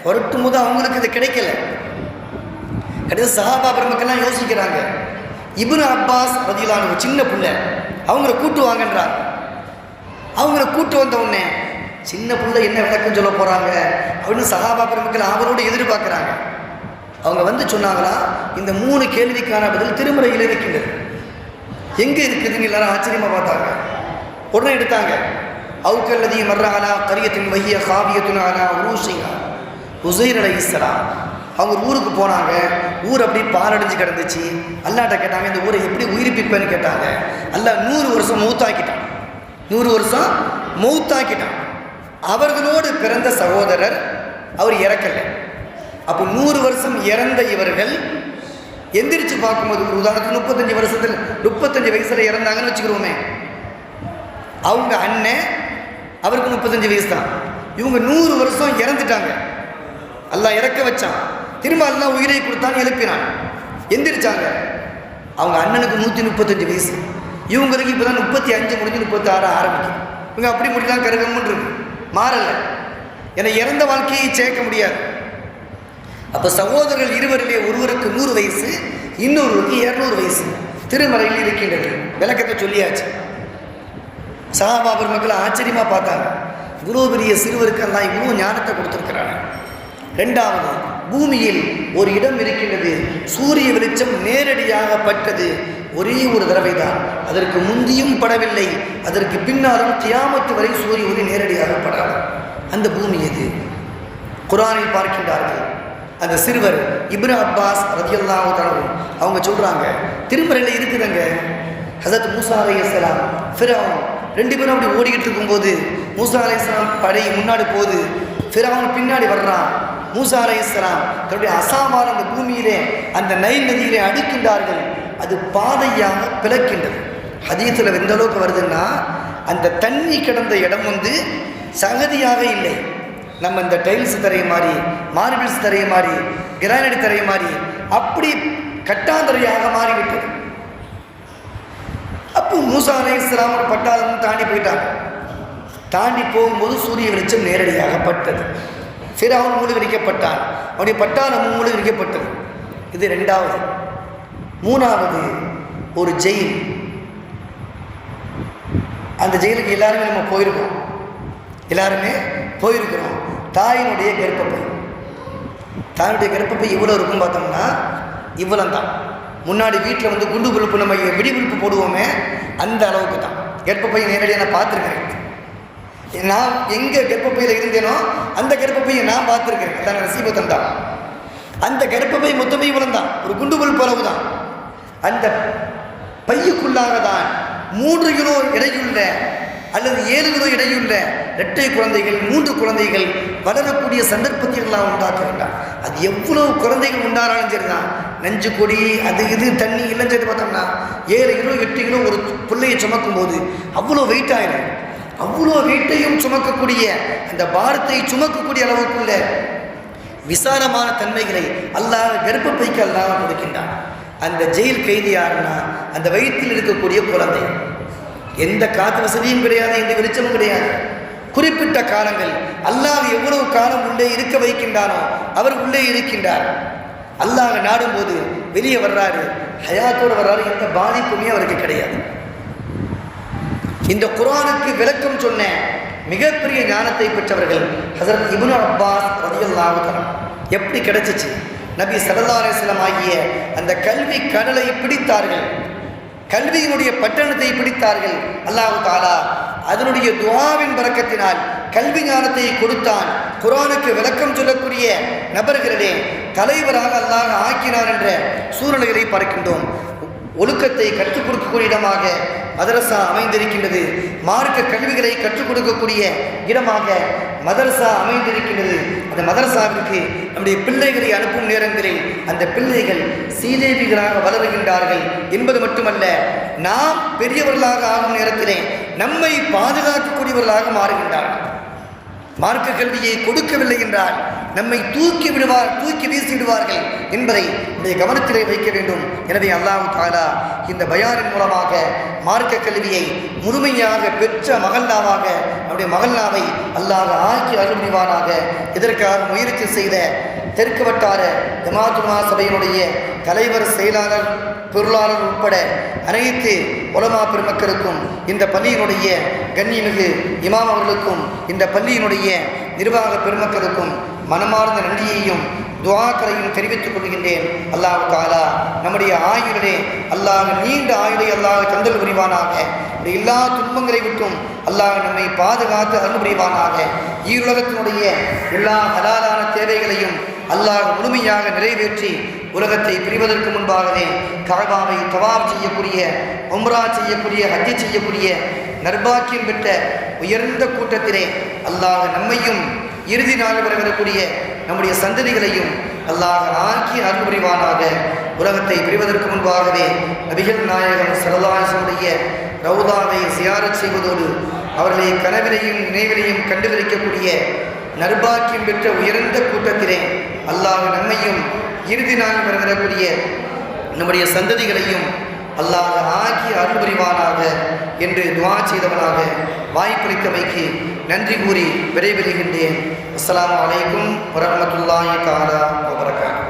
புரட்டும் போது அவங்களுக்கு இது கிடைக்கல. கடைசி சஹாபா பெருமக்கள்லாம் யோசிக்கிறாங்க. இப்னு அப்பாஸ் ரலியல்லாஹு அன்ஹு சின்ன பிள்ளை, அவங்கள கூட்டு வாங்கன்றாங்க. அவங்கள கூட்டு வந்த உடனே சின்ன பிள்ளை என்ன விளக்கம் சொல்ல போகிறாங்க அப்படின்னு சஹாபா பெருமக்கள் அவரோடு எதிர்பார்க்குறாங்க. அவங்க வந்து சொன்னாங்களா, இந்த 3 கேள்விக்கான பதில் திருமறையில் இருக்கின்றது. எங்கே இருக்குதுன்னு எல்லாரும் ஆச்சரியமாக பார்த்தாங்க. உடனே எடுத்தாங்க. அவுக்கல்லதி மர்ரஹலா கரியத்தின் வைய காவியத்துனாலா உருசியா உசைர் அலைஹிஸ்ஸலாம் அவங்க ஒரு ஊருக்கு போனாங்க. ஊர் அப்படி பாலடைஞ்சு கிடந்துச்சு. அல்லாட்ட கேட்டாங்க, இந்த ஊரை எப்படி உயிர்ப்பிப்பேன்னு கேட்டாங்க. அல்லாஹ் 100 வருஷம் மௌத்தாக்கிட்டான். 100 வருஷம் மௌத்தாக்கிட்டான். அவர்களோடு பிறந்த சகோதரர் அவர் இறக்கலை. அப்போ 100 வருஷம் இறந்த இவர்கள் எந்திரிச்சு பார்க்கும்போது, ஒரு உதாரணத்துக்கு 35 வயசில் இறந்தாங்கன்னு வச்சுக்கிறோமே, அவங்க அண்ணன் அவருக்கு 35 வயசு தான். இவங்க 100 வருஷம் இறந்துட்டாங்க. அல்லாஹ் இறக்க வச்சான். திரும்ப அல்லாஹ் உயிரை கொடுத்தான்னு எழுப்பினான். எந்திரிச்சாங்க. அவங்க அண்ணனுக்கு 135 வயசு, இவங்களுக்கு இப்போ தான் 35 முடிஞ்சு 36 ஆரம்பிக்கும். இவங்க அப்படி முடியலாம் கருகம்னு இருக்கு, மாறலை. ஏன்னா இறந்த வாழ்க்கையை சேர்க்க முடியாது. அப்போ சகோதரர்கள் இருவரிலே ஒருவருக்கு 100 வயசு, இன்னொருவருக்கு 200 வயசு. திருமறையில் இருக்கின்றது. விளக்கத்தை சொல்லியாச்சு. சஹாபா பெருமக்கள் ஆச்சரியமாக பார்த்தாங்க. இவ்வளோ பெரிய சிறுவருக்கெல்லாம் இவ்வளோ ஞானத்தை கொடுத்துருக்கிறாங்க. ரெண்டாவது, பூமியில் ஒரு இடம் இருக்கின்றது, சூரிய வெளிச்சம் நேரடியாக பட்டது ஒரே ஒரு தடவை தான். அதற்கு முந்தியும் படவில்லை, அதற்கு பின்னாலும் கியாமத்து வரை சூரிய ஒளி நேரடியாக படாது. அந்த பூமி எது? குர்ஆனில் பார்க்கின்றார்கள். அந்த சிறுவர் இப்னு அப்பாஸ் ரலியல்லாஹு தஆலா அவங்க சொல்கிறாங்க, திருமறையில் இருக்குதுங்க. ஹஸரத் மூசா அலைஹிஸ்ஸலாம், ஃபிரௌன் 2 பேரும் அப்படி ஓடிக்கிட்டு இருக்கும்போது மூசா அலைஹிஸ்ஸலாம் படை முன்னாடி போகுது, ஃபிரௌன் பின்னாடி வர்றான். மூசா அலைஹிஸ்ஸலாம் தன்னுடைய அசாவால் அந்த பூமியிலே அந்த நைல் நதியிலே அடிக்கின்றார்கள். அது பாதையாக பிளக்கின்றது. ஹதீஸில் எந்த அளவுக்கு வருதுன்னா, அந்த தண்ணி கிடந்த இடம் சகதியாக இல்லை. நம்ம இந்த டைல்ஸ் தரைய மாதிரி, மார்பிள்ஸ் தரைய மாதிரி, கிரானைட் தரைய மாதிரி அப்படி கட்டாந்தரையாக மாறிவிட்டது. அப்போ மூசா அலைஹிஸ்ஸலாம் ஒரு பட்டாளம் தாண்டி போயிட்டாங்க. தாண்டி போகும்போது சூரிய வெளிச்சம் நேரடியாக பட்டது. ஃபிரௌன் மூழ்கடிக்கப்பட்டான், அவனுடைய பட்டாளம் மூழ்கடிக்கப்பட்டது. இது ரெண்டாவது. மூணாவது, ஒரு ஜெயில். அந்த ஜெயிலுக்கு எல்லாருமே நம்ம போயிருக்கோம், எல்லாருமே போயிருக்கிறோம். தாயினுடைய கர்ப்பப்பை, தாயினுடைய கர்ப்பப்பை இவ்வளோ இருக்கும் பார்த்தோம்னா இவ்வளோ தான். முன்னாடி வீட்டில் குண்டு புழுப்பு நம்ம வெடி புழுப்பு போடுவோமே அந்த அளவுக்கு தான் கர்ப்பப்பை. நேரடியாக நான் பார்த்துருக்கிறேன். நான் எங்கே கர்ப்பப்பையில் இருந்தேனோ அந்த கர்ப்பப்பையை நான் பார்த்துருக்கிறேன். அதான் நசீபத்தன் தான். அந்த கர்ப்பப்பை மொத்தமே இவ்வளோ தான், ஒரு குண்டு புழுப்பு அளவு தான். அந்த பையுக்குள்ளாக தான் 3 கிலோ எடையுள்ள அல்லது 7 கிலோ எடையுள்ள 2 குழந்தைகள், 3 குழந்தைகள் வளரக்கூடிய சந்தர்ப்பத்தை எல்லாம் உண்டாக்க வேண்டாம். அது எவ்வளோ குழந்தைகள் உண்டானாலும் சரிதான், நஞ்சு கொடி அது இது தண்ணி இல்லைன்னு சொல்லி பார்த்தோம்னா 7 கிலோ 8 கிலோ ஒரு பிள்ளையை சுமக்கும் போது அவ்வளோ வெயிட் ஆகிடும். அவ்வளோ வெயிட்டையும் சுமக்கக்கூடிய அந்த பாரத்தை சுமக்கக்கூடிய அளவுக்குள்ள விசாலமான தன்மைகளை அல்லாஹ் கர்ப்பப்பைக்கு அல்லாஹ் கொடுக்கின்றான். அந்த ஜெயில் கைதி யாருன்னா அந்த வயிற்றில் இருக்கக்கூடிய குழந்தை. எந்த காற்று வசதியும் கிடையாது, எந்த வெளிச்சமும் கிடையாது. குறிப்பிட்ட காலங்கள் அல்லாஹ் எவ்வளவு காலம் உள்ளே இருக்க வைக்கின்றானோ அவர் உள்ளே இருக்கின்றார். அல்லாஹ் நாடும்போது வெளியே வர்றாரு, ஹயாத்தோடு வர்றாரு. எந்த பாதிப்புமே அவருக்கு கிடையாது. இந்த குர்ஆனுக்கு விளக்கம் சொன்ன மிகப்பெரிய ஞானத்தை பெற்றவர்கள் ஹஸரத் இப்னு அப்பாஸ் ரலியல்லாஹு தஆலா. எப்படி கிடைச்சிச்சு? நபி ஸல்லல்லாஹு அலைஹி வஸல்லம் ஆகிய அந்த கல்வி கடலை பிடித்தார்கள், கல்வியினுடைய பட்டணத்தை பிடித்தார்கள். அல்லாஹ் தஆலா அதனுடைய துஆவின் பரக்கத்தினால் கல்வி ஞானத்தை கொடுத்தான். குர்ஆனுக்கு விளக்கம் சொல்லக்கூடிய நபர்களிலே தலைவராக அல்லாஹ் ஆக்கினார் என்ற சூழ்நிலைகளை பார்க்கின்றோம். ஒழுக்கத்தை கற்றுக் கொடுக்கக்கூடிய இடமாக மதரசா அமைந்திருக்கின்றது. மார்க்க கல்விகளை கற்றுக் கொடுக்கக்கூடிய இடமாக மதரசா அமைந்திருக்கின்றது. அந்த மதரசாவிற்கு நம்முடைய பிள்ளைகளை அனுப்பும் நேரங்களில் அந்த பிள்ளைகள் சீதேவிகளாக வளருகின்றார்கள் என்பது மட்டுமல்ல, நாம் பெரியவர்களாக ஆகும் நேரத்திலே நம்மை பாதுகாக்கக்கூடியவர்களாக மாறுகின்றார்கள். மார்க்க கல்வியை கொடுக்கவில்லை என்றால் நம்மை தூக்கி வீசி விடுவார்கள் என்பதை நம்முடைய கவனத்திலே வைக்க வேண்டும். எனவே அல்லாஹ் தஆலா இந்த பயானின் மூலமாக மார்க்க கல்வியை முழுமையாக பெற்ற மகல்லாவாக நம்முடைய மகல்லாவை அல்லாஹ் ஆக்கி அருள் புரிவானாக. இதற்காக முயற்சி செய்த தெற்கு வட்டார ஜமாத்துல் சபையினுடைய தலைவர், செயலாளர், பொருளாளர் உட்பட அனைத்து உலமா பெருமக்களுக்கும், இந்த பள்ளியினுடைய கண்ணியமிகு இமாம் அவர்களுக்கும், இந்த பள்ளியினுடைய நிர்வாக பெருமக்களுக்கும் மனமார்ந்த நன்றியையும் துஆக்களையும் தெரிவித்துக் கொள்கின்றேன். அல்லாஹ் தஆலா நம்முடைய ஆயுளே அல்லாஹ் நீண்ட ஆயுளை அல்லாஹ் தந்தல் புரிவானாக. எல்லா துன்பங்களை விட்டும் அல்லாஹ் நம்மை பாதுகாத்து அருள் புரிவானாக. ஈருலகத்தினுடைய எல்லா ஹலாலான தேவைகளையும் அல்லாஹ் முழுமையாக நிறைவேற்றி உலகத்தை பிரிவதற்கு முன்பாகவே கஅபாவை தவாப் செய்யக்கூடிய, உம்ரா செய்யக்கூடிய, ஹஜ் செய்யக்கூடிய நற்பாக்கியம் பெற்ற உயர்ந்த கூட்டத்திலே அல்லாஹ் நம்மையும் இறுதி நாள் வரக்கூடிய நம்முடைய சந்ததிகளையும் அல்லாஹ் ஆக்கி அருள் புரிவானாக. உலகத்தை பிரிவதற்கு முன்பாகவே நபிகள் நாயகம் ஸல்லல்லாஹு அலைஹி வஸல்லம் ரவுதாவை ஜியாரத் செய்வதோடு அவர்களை கனவிலையும் நினைவிலையும் கண்டுகளிக்கக்கூடிய நற்பாக்கியம் பெற்ற உயர்ந்த கூட்டத்திலே அல்லாஹ் நம்மையும் இறுதி நாள் வரக்கூடிய நம்முடைய சந்ததிகளையும் அல்லாஹ் ஆக்கி அருள் புரிவானாக என்று துஆ செய்தவனாக வாய்ப்பளித்தமைக்கு நன்றி கூறி விடைபெறுகின்றேன். அஸ்ஸலாமு அலைக்கும் வரஹ்மத்துல்லாஹி தஆலா வபரகாத்துஹு.